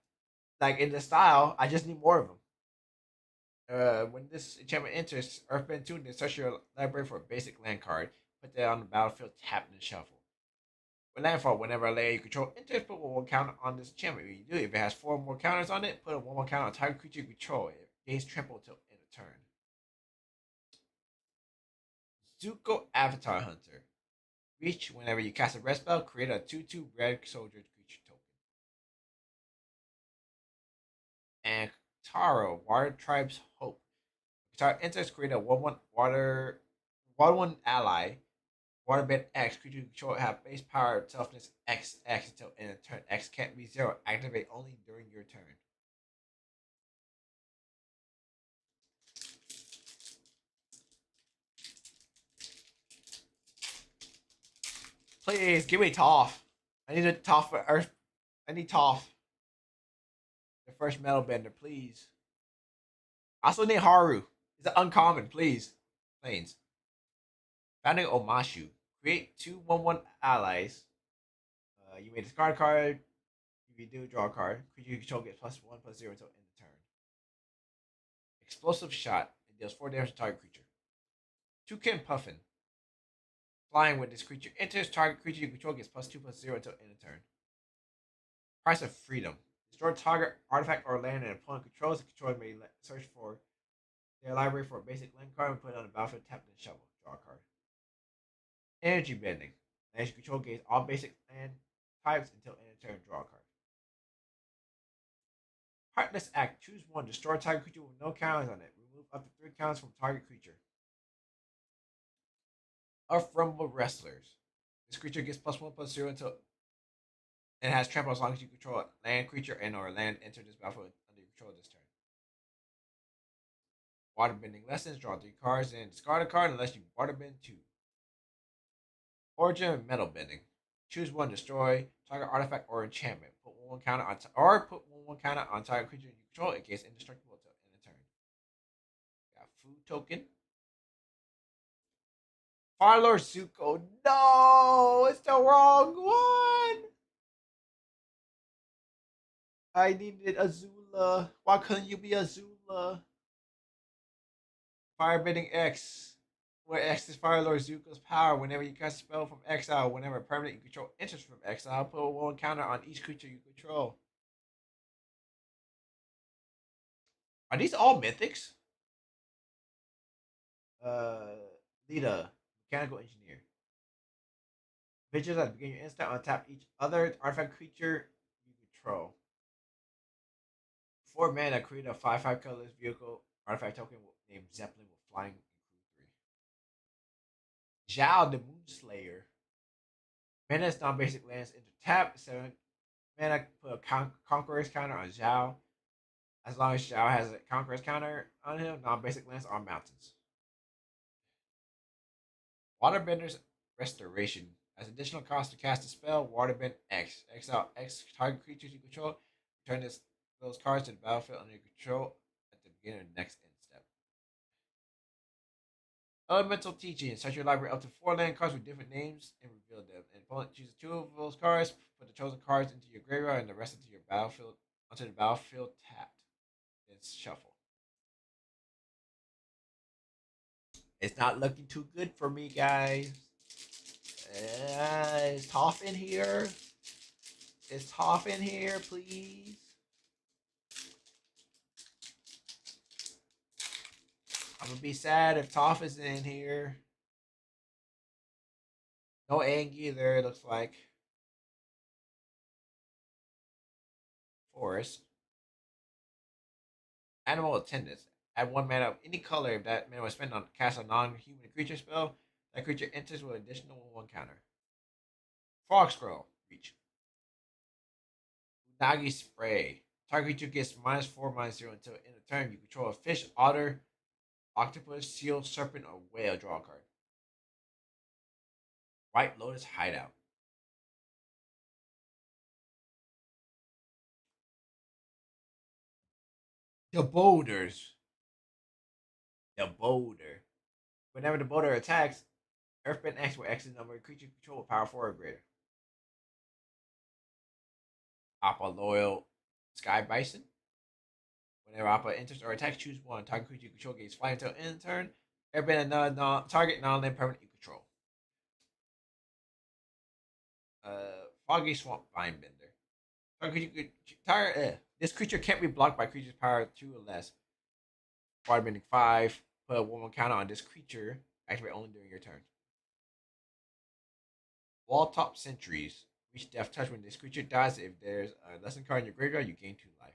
Like, in the style, I just need more of them. When this enchantment enters Earthbend 2, then search your library for a basic land card. Put that on the battlefield, tap, and shuffle. With landfall, whenever a layer you control enters, put one counter on this enchantment. When you do, if it has 4 more counters on it, put a 1/1 counter on target creature you control. It gains trample until end of turn. Zuko Avatar Hunter. Reach whenever you cast a red spell, create a 2/2 red soldier creature token. And Taro, Water Tribe's Hope. Taro enters, create a 1/1 water 1/1 ally. Waterbend X, creature you control have base power toughness XX until end of turn. X can't be 0. Activate only during your turn. Please give me Toph. I need a Toph for Earth. I need Toph. The first metal bender, please. I also need Haru. It's uncommon, please. Planes. Founding Omashu. Create 2/1/1 allies. You may discard a card. If you do, draw a card. Creature you control gets +1/+0 until end of turn. Explosive Shot. It deals 4 damage to target creature. Toucan Puffin. Flying when this creature enters, target creature you control gets +2/+0 until end of turn. Price of Freedom. Destroy target artifact or land an opponent controls. The controller may search for their library for a basic land card and put it on the battlefield, tap and shuffle. Draw a card. Energy Bending. As you control gains all basic land types until end of turn. Draw a card. Heartless Act. Choose one. Destroy target creature with no counters on it. Remove up to 3 counters from target creature. Earth Rumble Wrestlers. This creature gets +1/+0 until it has trample as long as you control a land creature and or land enter this battlefield under your control this turn. Waterbending Lessons. Draw 3 cards and discard a card unless you waterbend 2. Origin of Metal Bending. Choose one. Destroy target artifact or enchantment. Put 1/1 counter on put 1/1 counter on target creature you control. It gets indestructible until end of turn. Got Food Token. Firelord Zuko. No, it's the wrong one. I needed Azula. Why couldn't you be Azula? Firebending X. Where X is Firelord Zuko's power. Whenever you cast a spell from exile, whenever a permanent you control enters from exile, put 1/1 counter on each creature you control. Are these all mythics? Uh, Lita, Mechanical Engineer. Bitches at the beginning of your instant, untap each other artifact creature you control. 4 mana, create a 5/5 colorless vehicle artifact token named Zeppelin with flying in crew 3. Zhao the Moonslayer. Mana is non-basic lands into tap. 7 mana, put a Conqueror's counter on Zhao. As long as Zhao has a Conqueror's counter on him, non-basic lands are mountains. Waterbender's Restoration. As additional cost to cast a spell, Waterbend X. Exile X target creatures you control. Return those cards to the battlefield under your control at the beginning of the next end step. Elemental Teaching. Search your library up to 4 land cards with different names and reveal them. And opponent chooses 2 of those cards. Put the chosen cards into your graveyard and the rest into your battlefield onto the battlefield tapped. Then shuffle. It's not looking too good for me, guys. Is Toph in here? Is Toph in here, please? I'm gonna be sad if Toph is in here. No Aang either, it looks like. Forest. Animal attendance. Add one mana of any color if that mana was spent on cast a non-human creature spell. That creature enters with additional one counter. Frog Scroll. Reach. Unagi Spray. Target creature gets -4/-0 until in a turn you control a fish, otter, octopus, seal, serpent, or whale. Draw a card. White Lotus Hideout. The Boulders. The Boulder. Whenever the boulder attacks, Earthbend X will X the number of creature control with power 4 or greater. Appa Loyal Sky Bison. Whenever Appa enters or attacks, choose one. Target creature you control gains fly until end turn. Airbend target non-land permanent you control. Foggy Swamp Vinebender. This creature can't be blocked by creature's power 2 or less. Waterbending 5. Put a 1/1 counter on this creature. Activate only during your turn. Wall Top Sentries. Reach Death Touch when this creature dies. If there's a lesson card in your graveyard, you gain 2 life.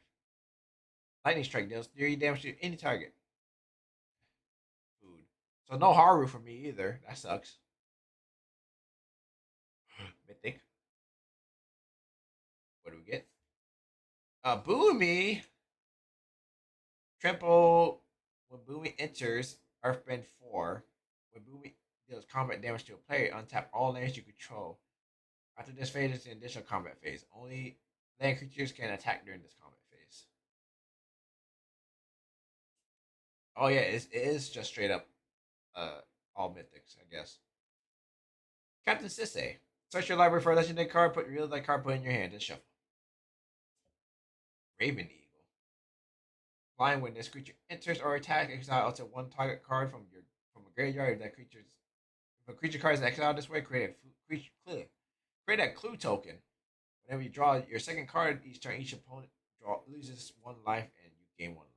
Lightning Strike deals 3 damage to any target. Food. So no Haru for me either. That sucks. Mythic. What do we get? Boomy. Trample. When Boomy enters, Earthbend 4. When Boomy deals combat damage to a player, untap all lands you control. After this phase is the initial combat phase. Only land creatures can attack during this combat phase. Oh yeah, it is just straight up all mythics, I guess. Captain Sisse. Search your library for a legendary card, put real that card, put in your hand, and shuffle. Raven Eagle. Flying when this creature enters or attacks, exile up to one target card from a graveyard. If a creature card is exiled this way, create a clue token. Whenever you draw your second card each turn, each opponent loses 1 life and you gain 1 life.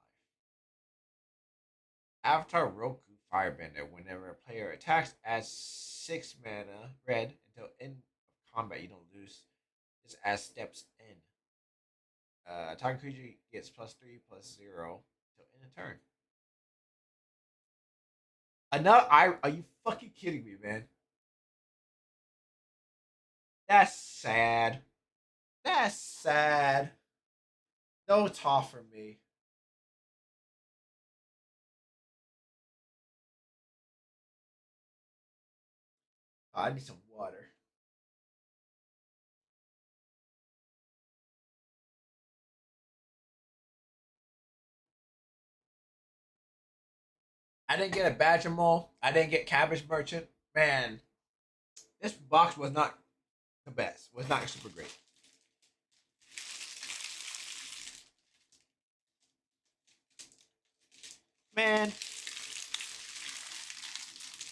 Avatar Roku Firebender. Whenever a player attacks, adds 6 mana red until end of combat. You don't lose. This as steps in. Target creature gets +3/+0 till end of turn. Another are you fucking kidding me, man? That's sad. That's sad. No Toph for me. Oh, I need some water. I didn't get a Badger Mole. I didn't get Cabbage Merchant. Man, this box was not the best. Was not super great. Man,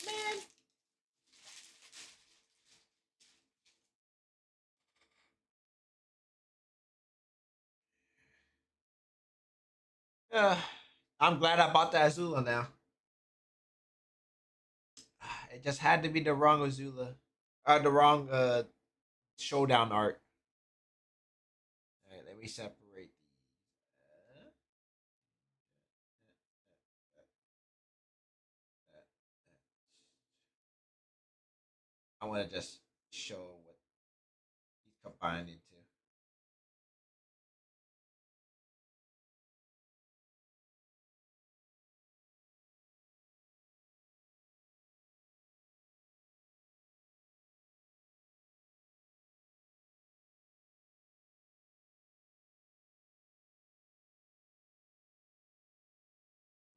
man. Uh, I'm glad I bought the Azula now. It just had to be the wrong Azula. The wrong showdown art. All right, let me separate these. I want to just show what he's combined into.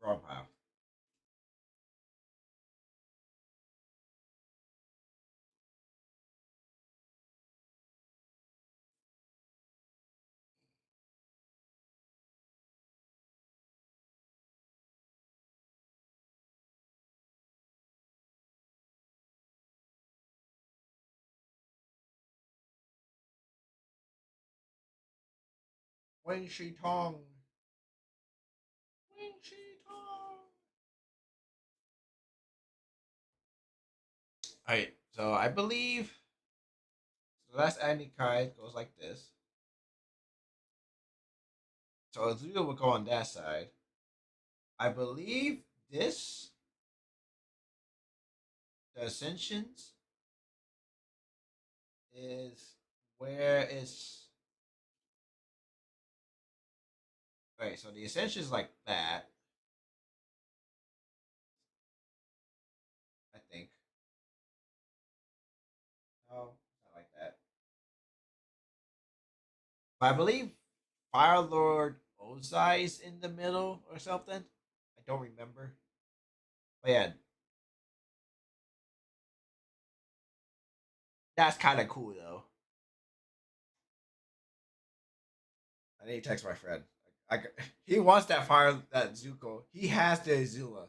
Wrong pile. Wen Shi Tong. Wen Shi Tong. Alright, so I believe the last Agni Kai goes like this. So Azuya will go on that side. I believe this, the Ascensions, is where it's. Right, so the Ascensions like that, I think. No, not like that. But I believe Fire Lord Ozai is in the middle or something. I don't remember. But yeah, that's kind of cool though. I need to text my friend. He wants that fire, that Zuko. He has the Azula.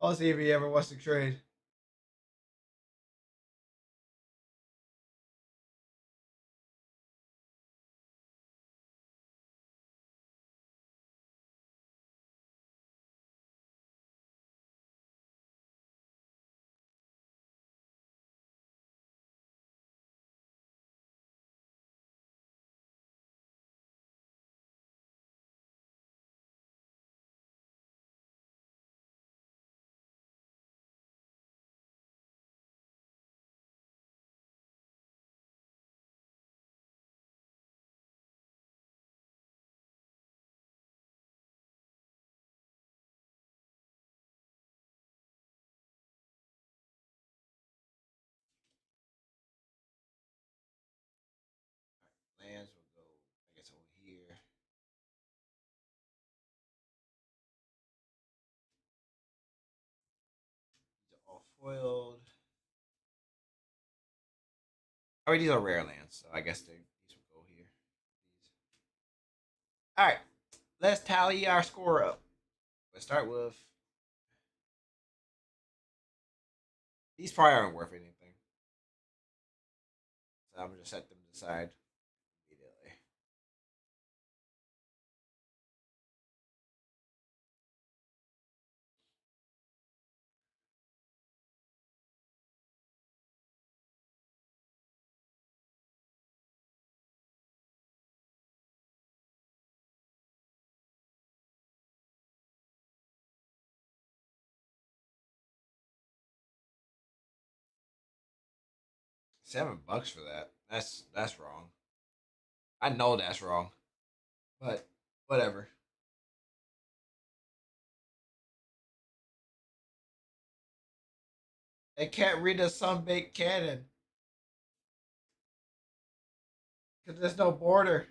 I'll see if he ever wants to trade. Lands will go, I guess, over here. These are all foiled. Oh, these are rare lands, so I guess these will go here. These. All right, let's tally our score up. Let's start with these. Probably aren't worth anything, so I'm gonna just set them aside immediately. $7 for that. That's wrong. I know that's wrong, but whatever. They can't read a Sunbaked cannon because there's no border.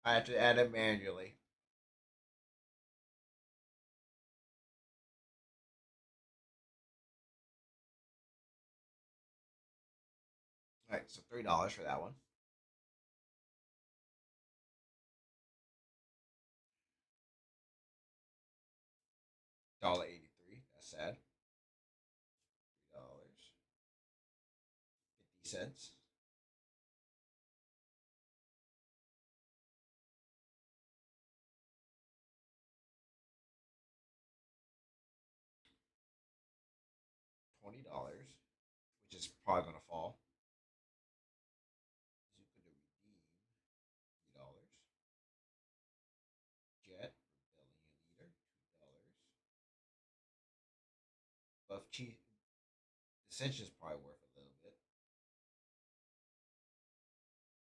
I have to add it manually. All right, so $3 for that one. $1.83. That's sad. $3.50. $20, which is probably gonna fall. You could redeem $3. Jet Rebellion Leader $2. Buff cheese. Ascension is probably worth a little bit.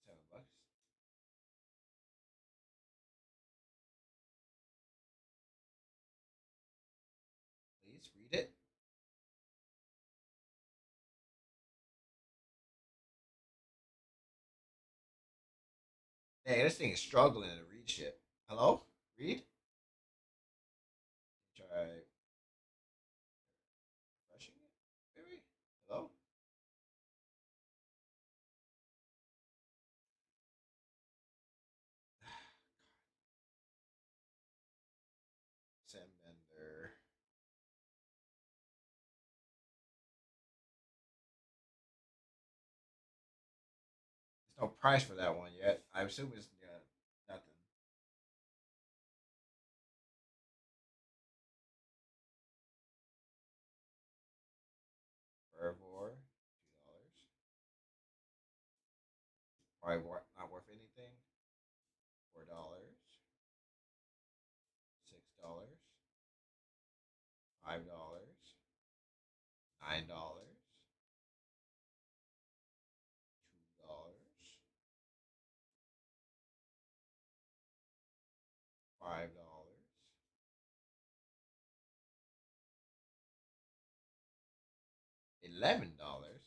$7. Please read it. Hey, this thing is struggling to read shit. Hello? Read? Try refreshing it? Maybe? Hello? no price for that one yet. I assume it's nothing. Herbivore, $2. Probably not worth anything. $4, $6, $5, $9, $2, $5, $11.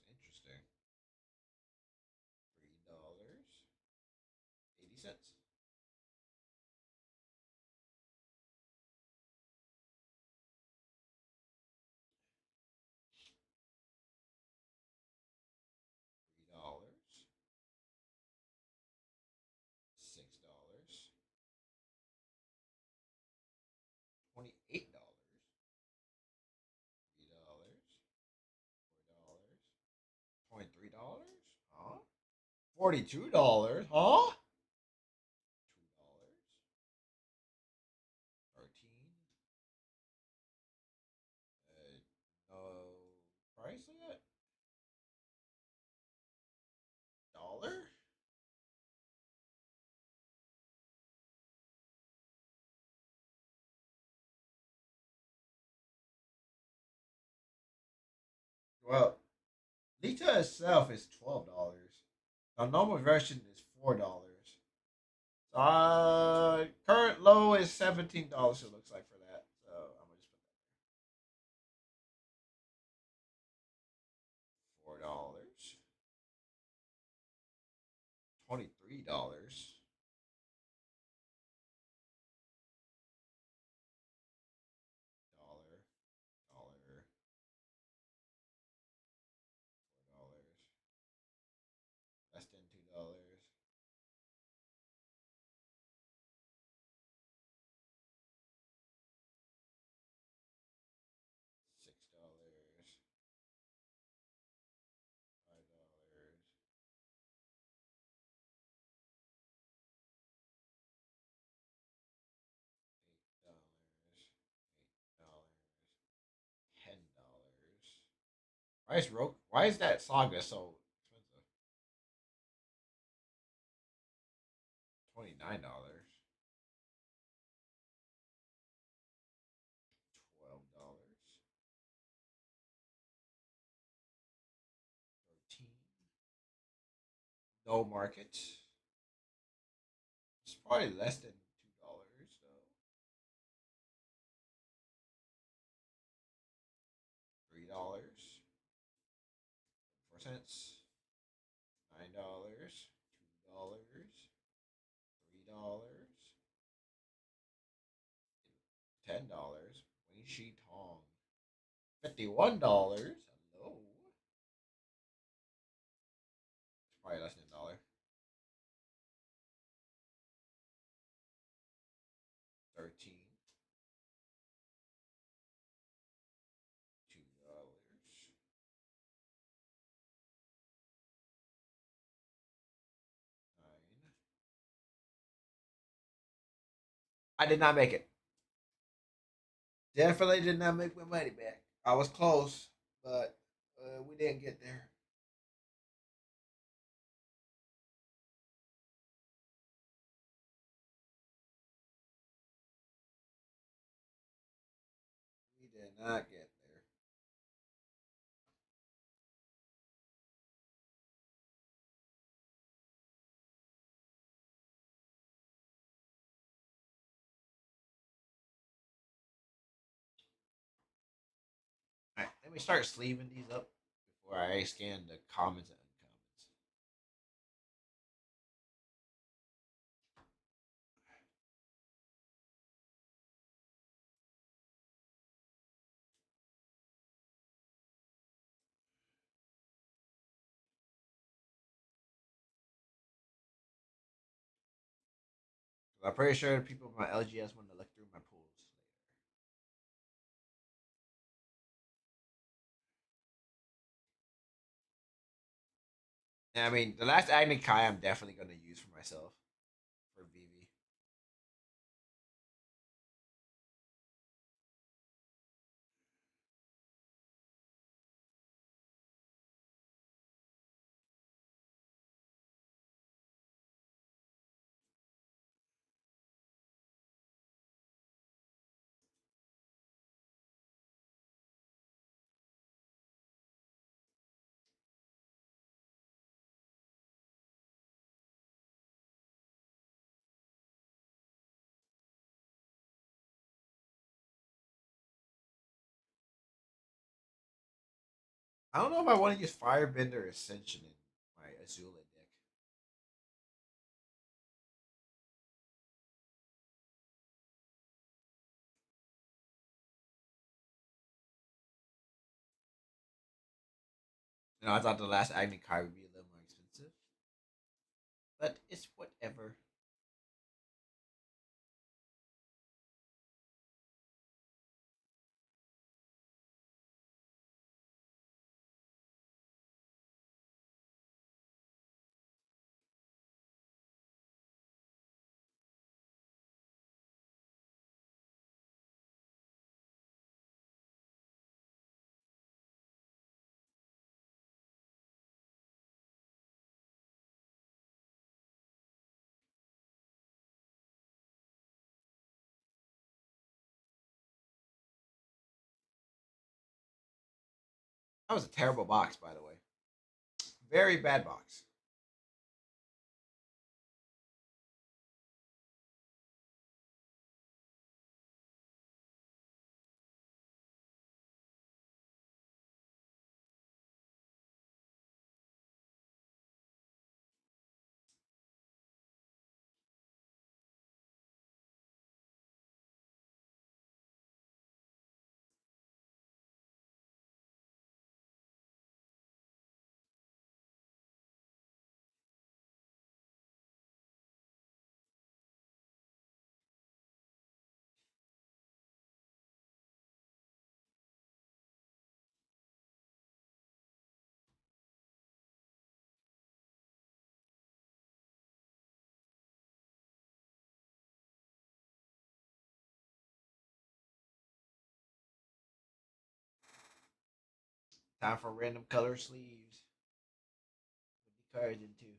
Interesting. $3.80. $3, $6, $28, $3, $4, $23, huh? $42, huh? $2, 13. No price yet. Dollar. Well, Lita itself is $12. The normal version is $4. Current low is $17. It looks like for that. So I'm gonna just put that $4, $23, dollar, dollar, $4, less than $2, $6, $5, $8, $8, $10. Why is that saga so expensive? $29, $12, 13. No market. It's probably less than $2 though. $3, 4 cents. $9, $2, $3, $10. Wing Shi Tong. $51. Hello. It's probably less than a dollar. 13. $2. 9. I did not make it. Definitely did not make my money back. I was close, but we didn't get there. We did not get there. All right, let me start sleeving these up before I scan the comments and uncommons. I'm pretty sure people from my LGS want to look through my pools later. And I mean, the last Agni Kai I'm definitely going to use for myself for Vivi. I don't know if I want to use Firebender Ascension in my Azula deck. I thought the last Agni Kai would be a little more expensive, but it's whatever. That was a terrible box, by the way. Very bad box. Time for random color sleeves with the cards in too.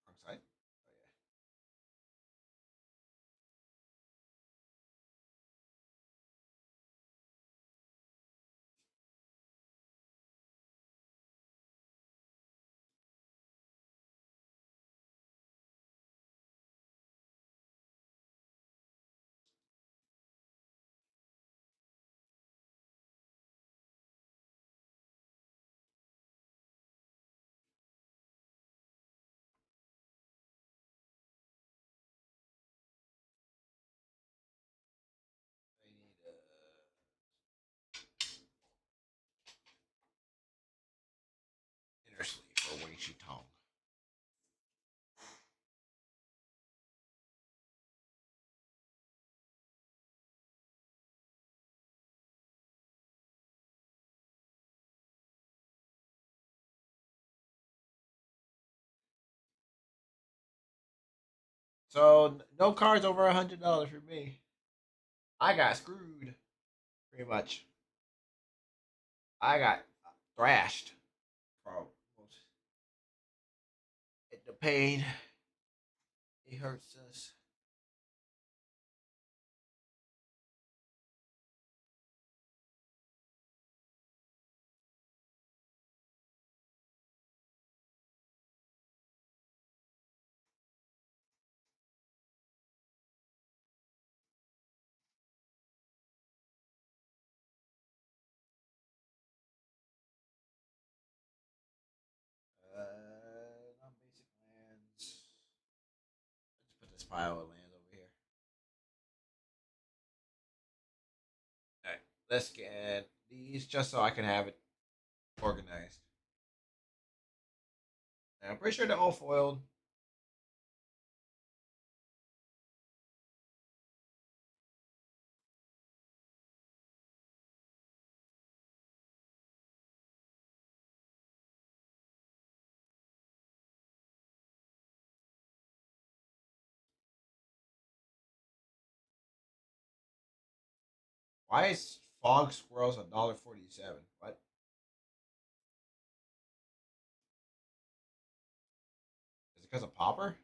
Wrong side. Oh yeah. I need inner sleeve for Wing Shi Tong. So no cards over $100 for me. I got screwed, pretty much. I got thrashed. Bro, the pain, it hurts us. Non-basic lands. Let's put this pile of lands over here. All right, let's get these just so I can have it organized. And I'm pretty sure they're all foiled. Why is Fog Squirrels $1.47? What? Is it because of Popper?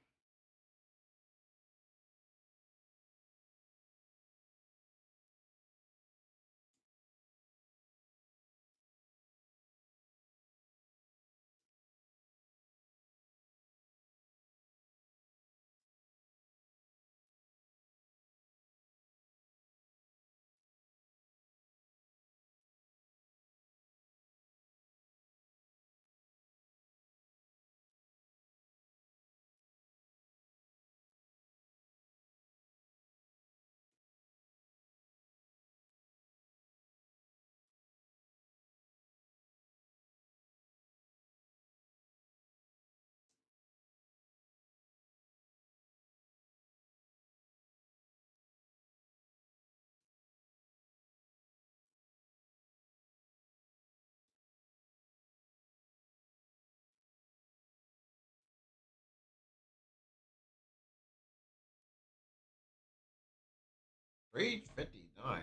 $3.59.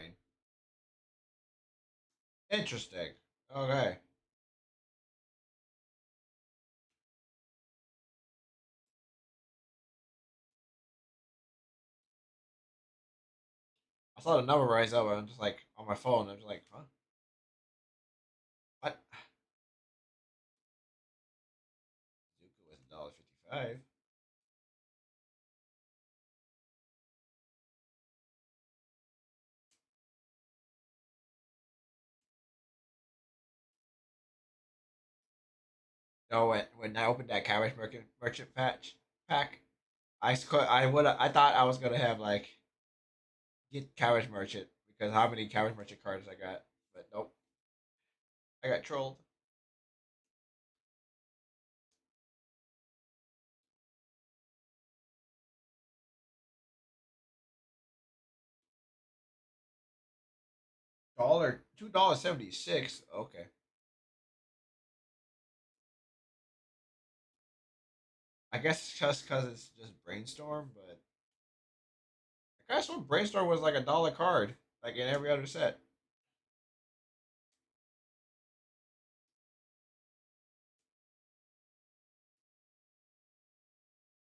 Interesting. Okay. I saw the number rise up, and I'm just like on my phone. I'm just like, huh? What? Zuko was $1.55. No, when I opened that cabbage merchant pack, I thought I was gonna have like get cabbage merchant because how many cabbage merchant cards I got, but nope, I got trolled. $2.76. Okay, I guess it's just because it's just brainstorm, but I guess when brainstorm was like $1 card, like in every other set.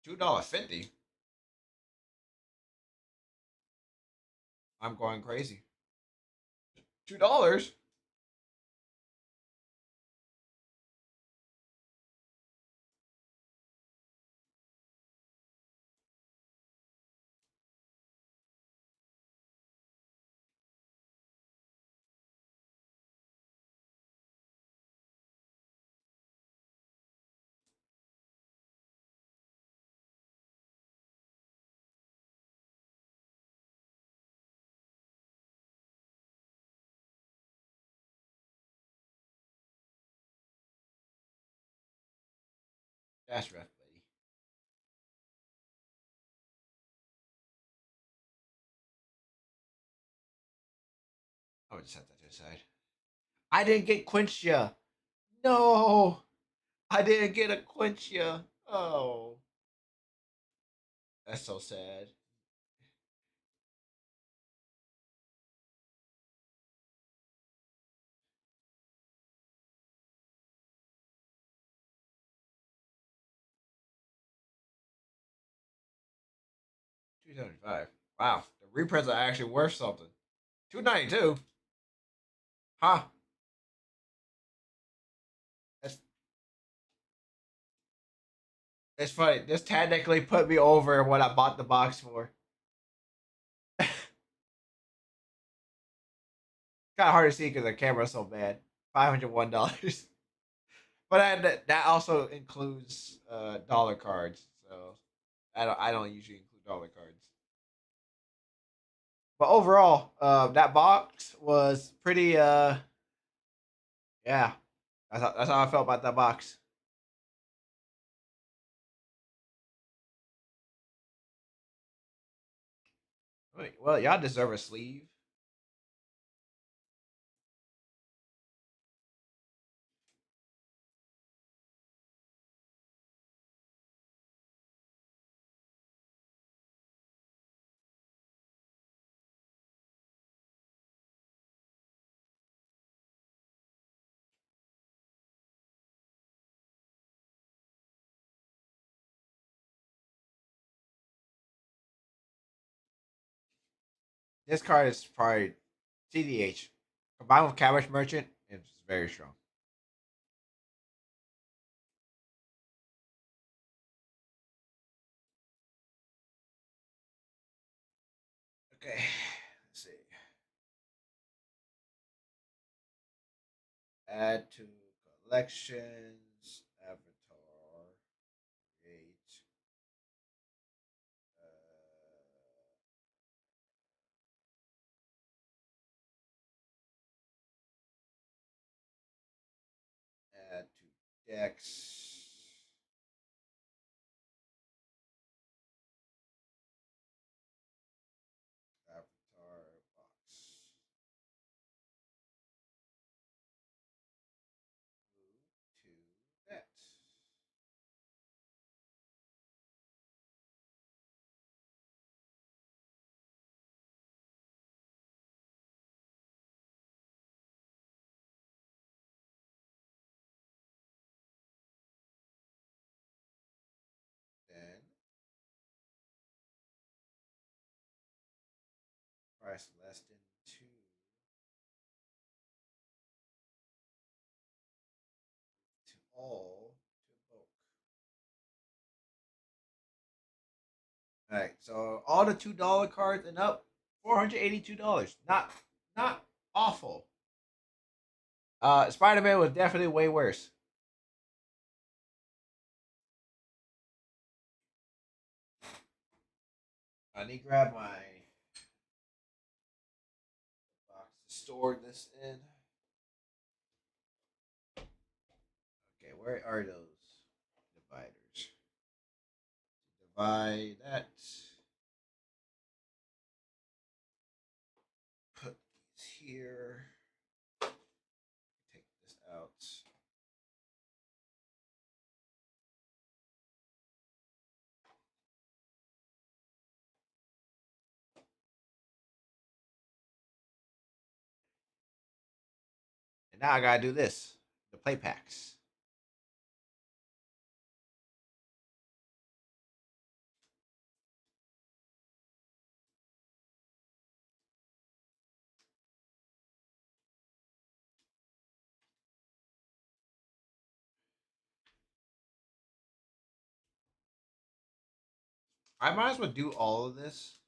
$2.50. I'm going crazy. $2. That's rough, buddy. I would just set that to the side. I didn't get Quinchia. No, I didn't get a Quinchia. Oh, That's so sad. 275. Wow, the reprints are actually worth something. 292. Huh? That's it's funny. This technically put me over what I bought the box for. Kind of hard to see because the camera's so bad. $501. But that also includes dollar cards. So I don't usually include dollar cards. But overall, that box was pretty. Yeah, that's how I felt about that box. Well, y'all deserve a sleeve. This card is probably CDH combined with Cabbage Merchant. It's very strong. Okay, let's see. Add to collections. Avatar. Create. Add to decks. Avatar box. Move to that. Then price less than two to all to bulk. All right, so all the $2 cards and up, $482. Not awful. Spider Man was definitely way worse. I need to grab my box to store this in. Okay, where are those dividers? Divide that. Put these here. Take this out. And now I gotta do this. The play packs. I might as well do all of this.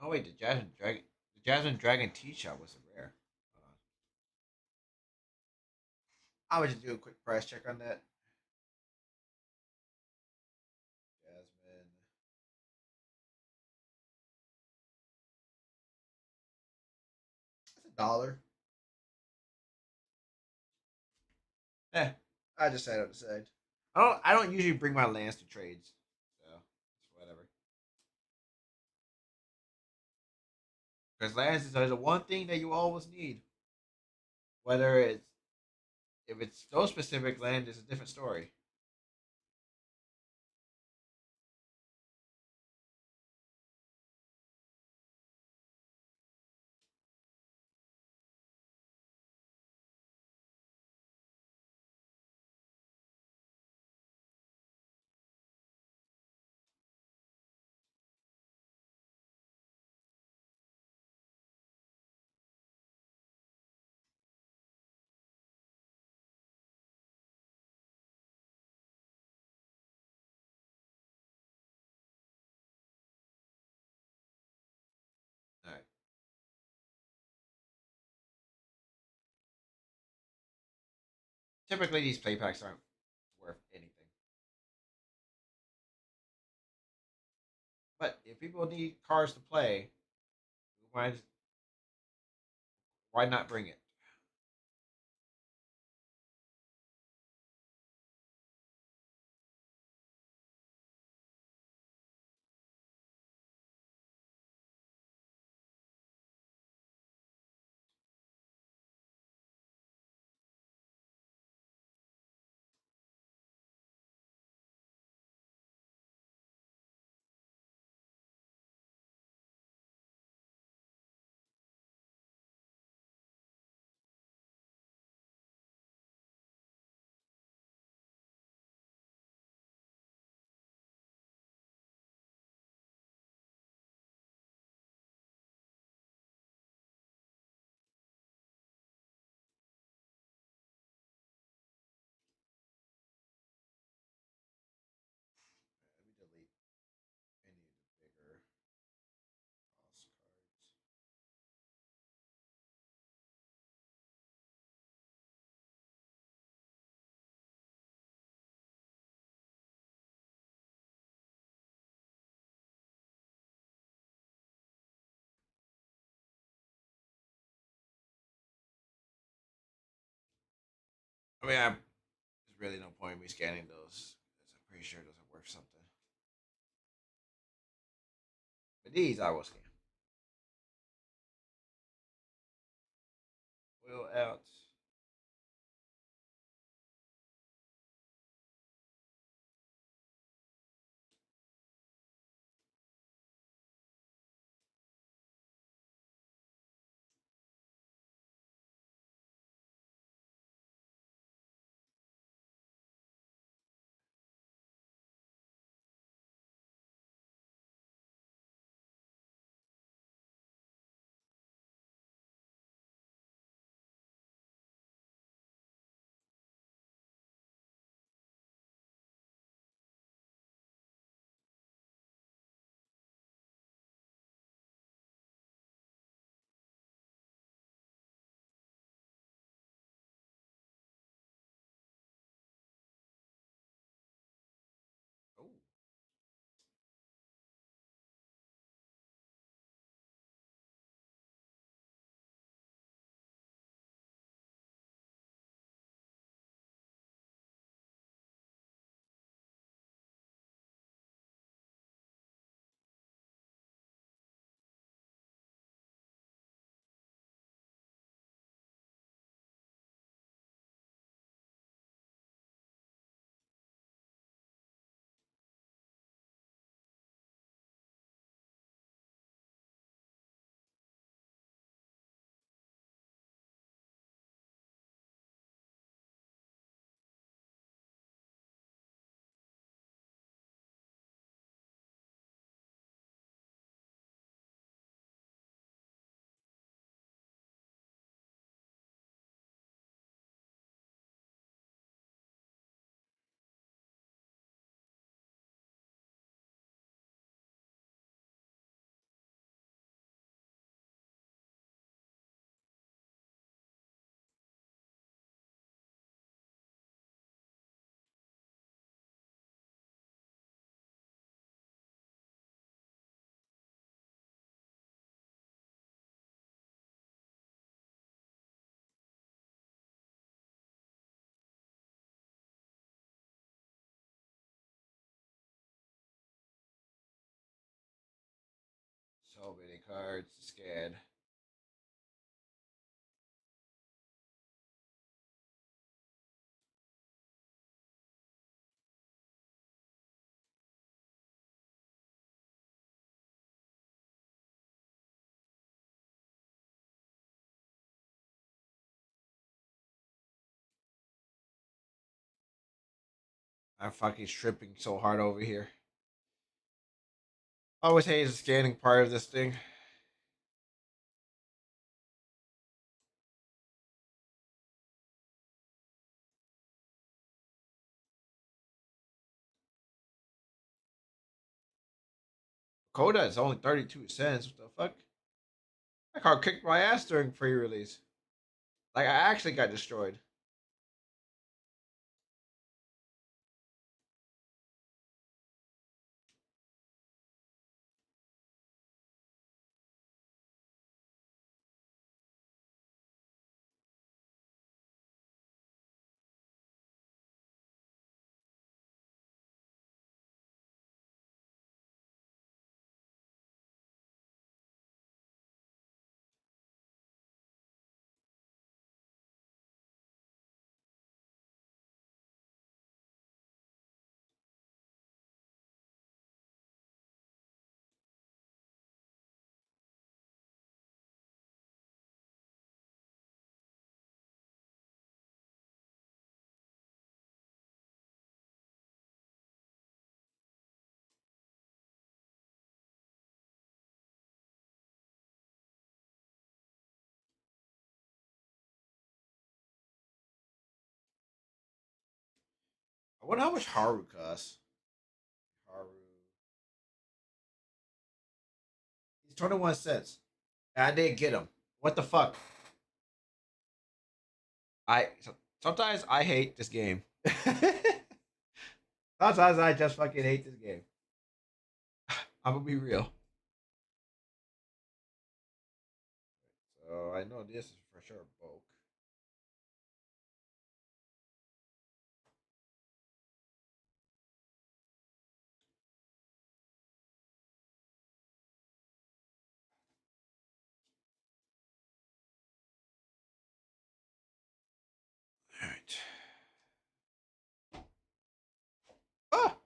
Oh wait, the Jasmine Dragon tea shop was a rare. I would just do a quick price check on that. Jasmine. That's $1. Eh, I just set it aside. I don't usually bring my lands to trades, so it's whatever. Because lands is the one thing that you always need. Whether it's if it's those specific land is a different story. All right. Typically, these play packs aren't worth anything, but if people need cards to play, why why not bring it? Let me delete any of the bigger cost cards. I mean, there's really no point in me scanning those. 'Cause I'm pretty sure those are worth something. But these I will scan. Will out. So many cards. Scared. I'm fucking stripping so hard over here. I always hate the scanning part of this thing. Coda is only 32 cents. What the fuck? That card kicked my ass during pre-release. Like I actually got destroyed. I wonder how much Haru costs. Haru. He's 21 cents. And I didn't get him. What the fuck? Sometimes I hate this game. Sometimes I just fucking hate this game. I'm gonna be real. So I know this is for sure bulk. All right. Ah!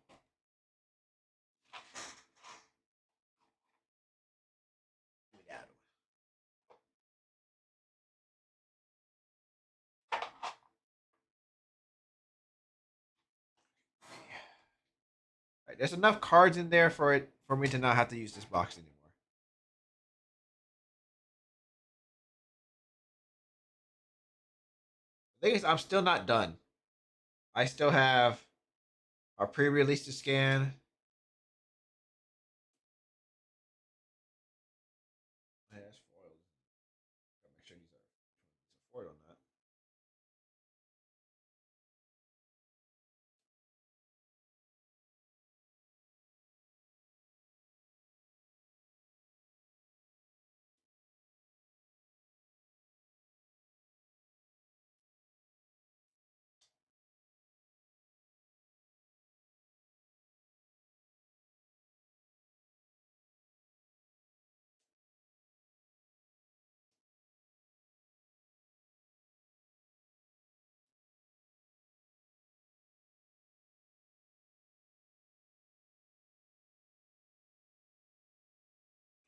Right, there's enough cards in there for it for me to not have to use this box anymore. The thing is, I'm still not done. I still have our pre-release to scan. Yeah, that's foiled. Gotta make sure these are foil on that.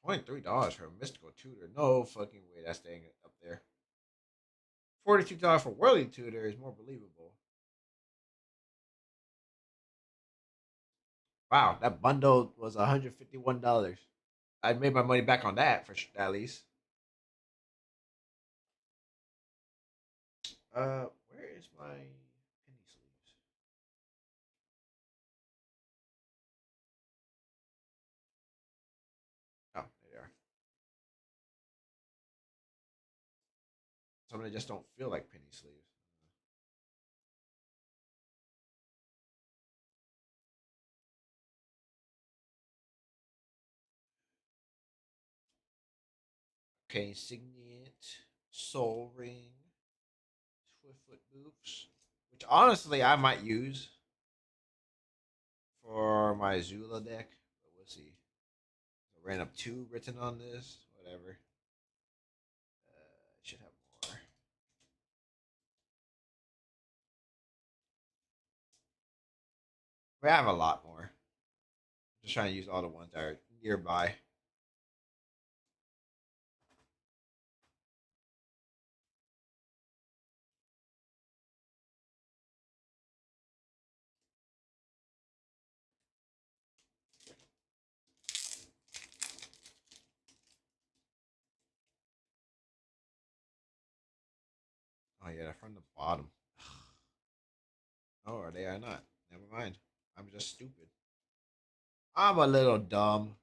23 for a mystical tutor. No fucking way that's staying up there. $42 for Whirly Tutor is more believable. Wow, that bundle was $151. I made my money back on that for at least. Where is my penny sleeves? Oh, there they are. Some of them just don't feel like penny sleeves. Okay, Signet, Soul Ring, Swiftfoot Boots, which honestly I might use for my Zula deck, but we'll see. random two written on this. Whatever. Should have more. We have a lot more. Just trying to use all the ones that are nearby. Oh yeah, they're from the bottom. Oh, they are not. Never mind. I'm just stupid. I'm a little dumb.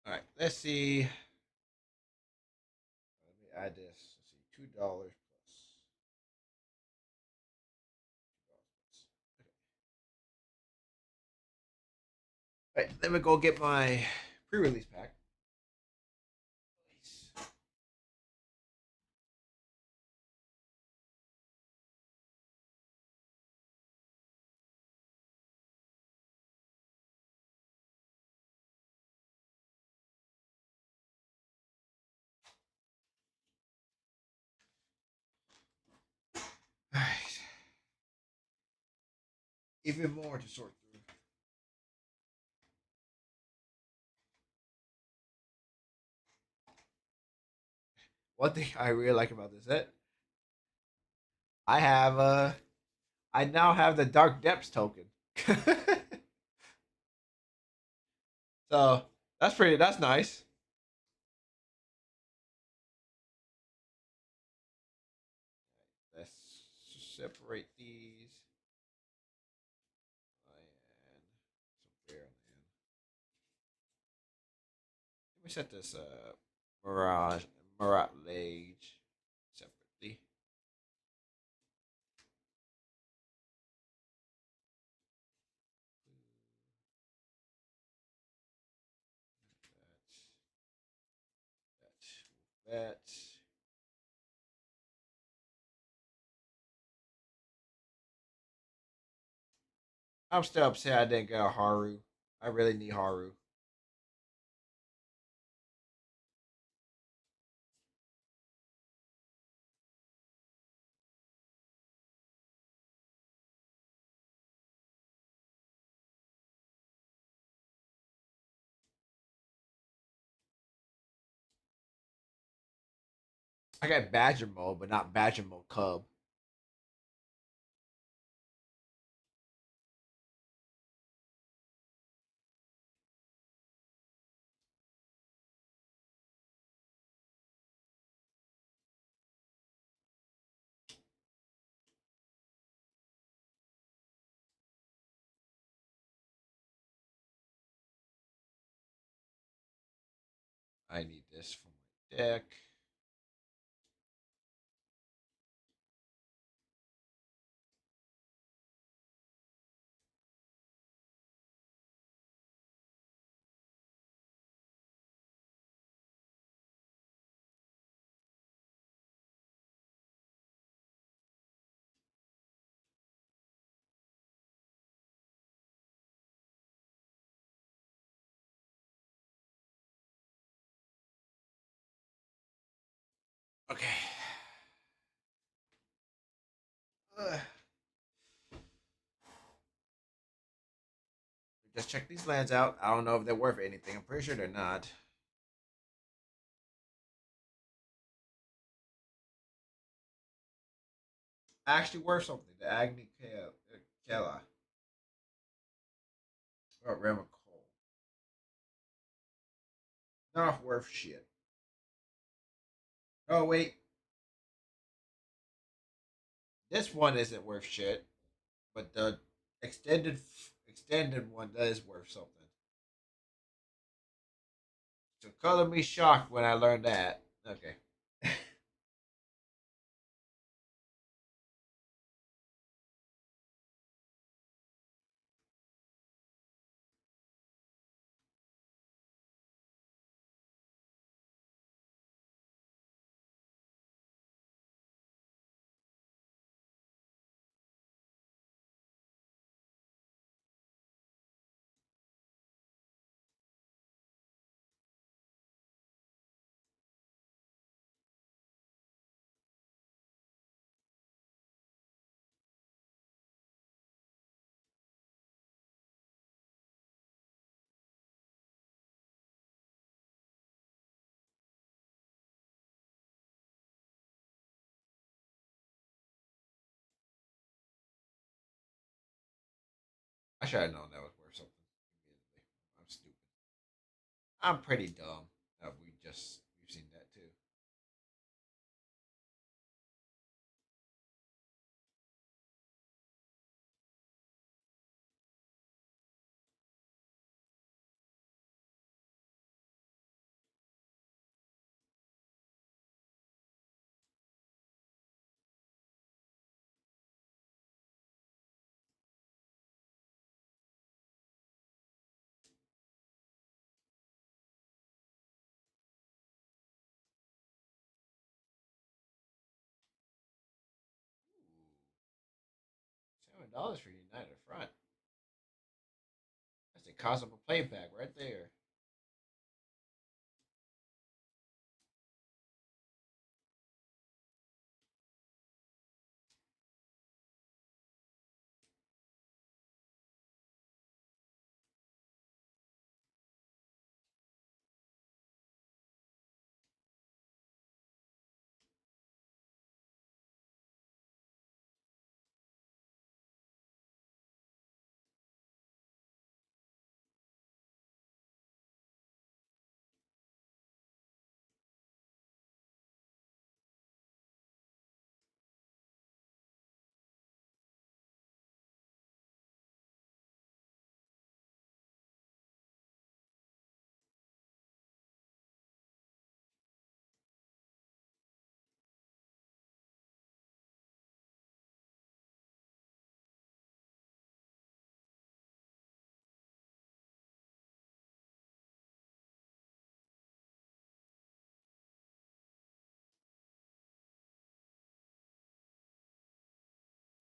All right, let's see. Let me add this. Let's see, $2 plus. All right, let me go get my pre-release pack. All right, even more to sort through. One thing I really like about this set, I have I now have the Dark Depths token. So that's nice. Let's separate these. And some fair land. Let me set this Marat Lage separately. That. I'm still upset I didn't get a Haru. I really need Haru. I got Badger mode, but not Badger mode Cub. I need this for my deck. Okay. Ugh. Just check these lands out. I don't know if they're worth anything. I'm pretty sure they're not. actually worth something. The Agni Kela or Remicole. Not worth shit. Oh wait, this one isn't worth shit, but the extended one is worth something. So color me shocked when I learned that. Okay. I should have known that was worth something. I'm stupid. I'm pretty dumb. We've seen that too. $7 for United Front. That's the cost of a playback right there.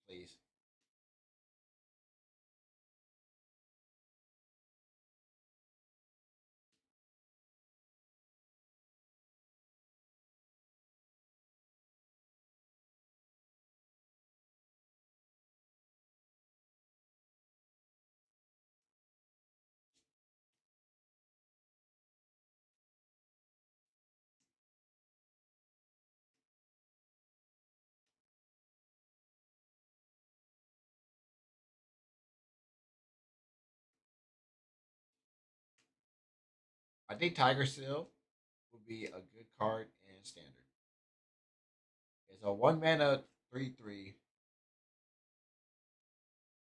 Please. I think Tiger Seal would be a good card in standard. It's a one mana 3/3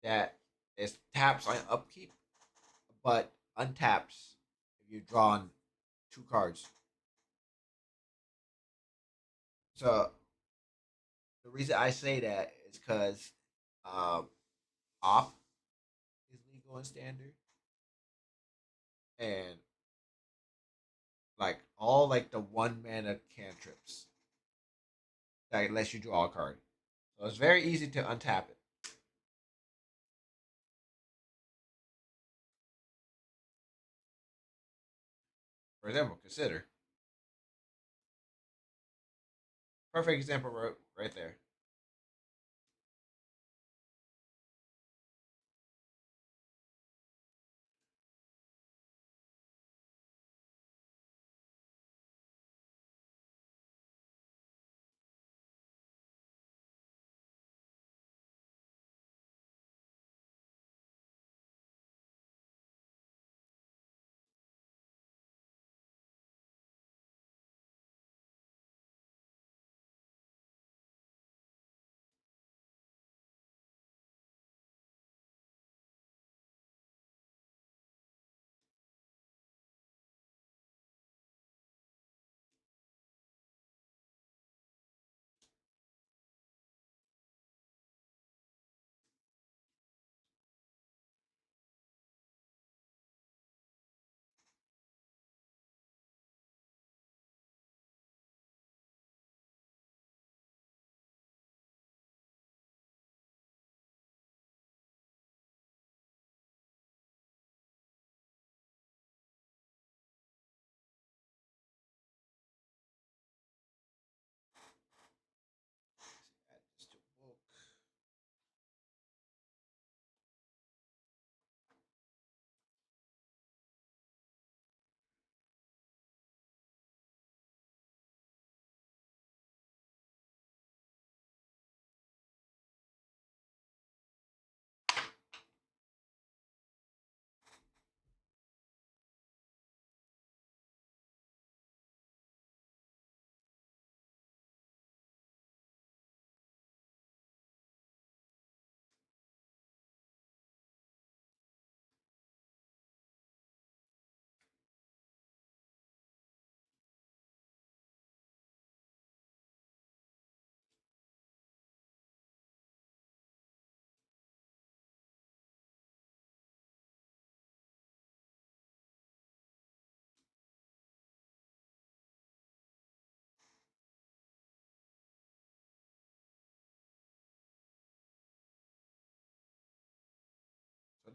that is taps on upkeep, but untaps if you draw on two cards. So the reason I say that is because um, off is legal in standard, and like all like the one mana cantrips that lets you draw a card. So it's very easy to untap it. For example, consider perfect example right there.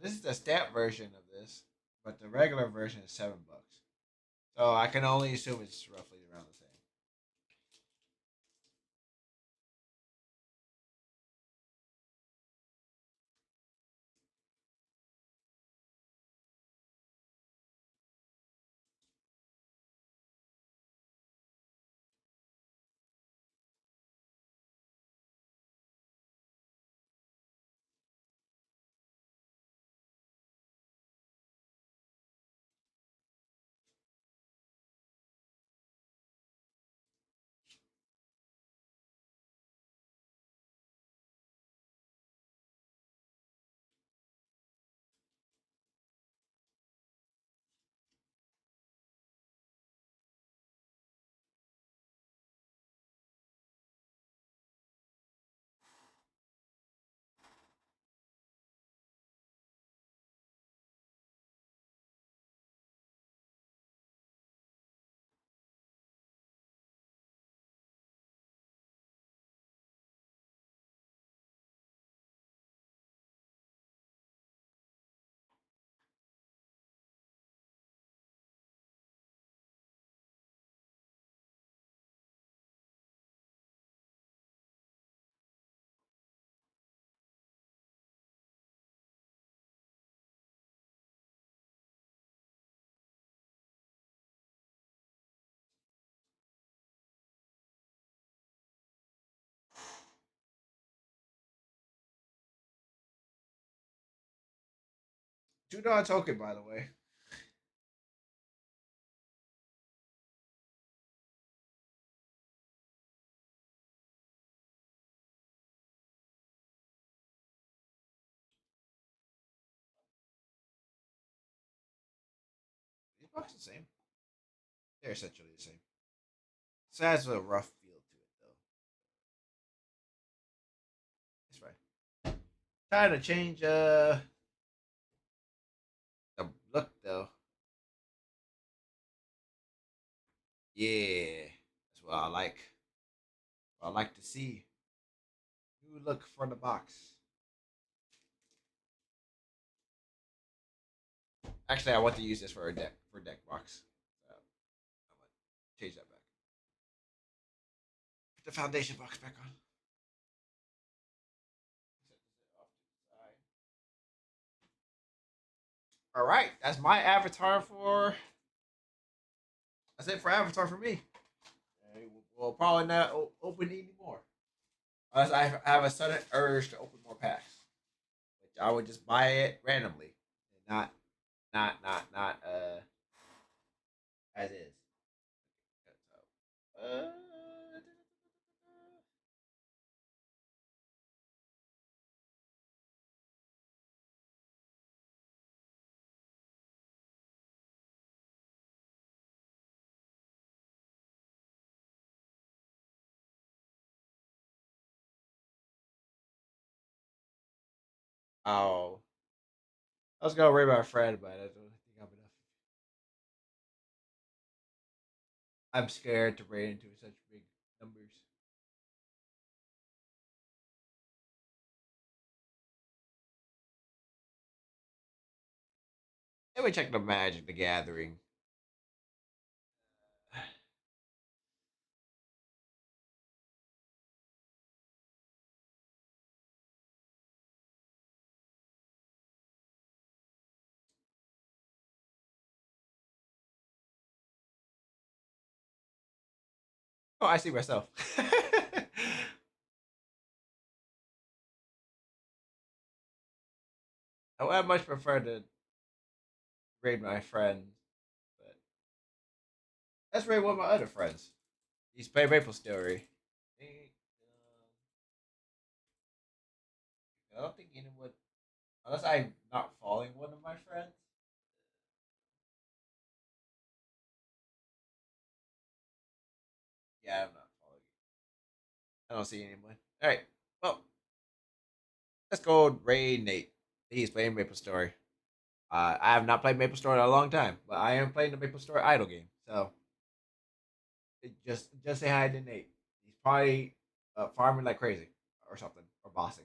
this is the stamp version of this, but the regular version is $7. So I can only assume it's roughly around the same. $2 token, by the way. These boxes the same. They're essentially the same. So it has a rough feel to it, though. It's fine. Trying to change the look though. Yeah, that's what I like. What I like to see. New look for the box. Actually, I want to use this for a deck box. So I'm gonna change that back. Put the foundation box back on. All right, that's my avatar for. That's it for avatar for me. Okay, we'll probably not open any more unless I have a sudden urge to open more packs, which I would just buy it randomly, and not as is. Uh, oh, I was gonna worry about Fred, but I don't think I'm enough. I'm scared to raid into such big numbers. Let me check the Magic the Gathering. Oh, I see myself. I would much prefer to raid my friends, but let's raid one of my other friends. He's play Maple Story. I don't think anyone, unless I'm not following one of my friends. Yeah, I'm not following. I don't see anyone. All right, well, let's go raid Nate. He's playing Maple Story. I have not played Maple Story in a long time, but I am playing the Maple Story idle game. So just say hi to Nate. He's probably farming like crazy or something or bossing.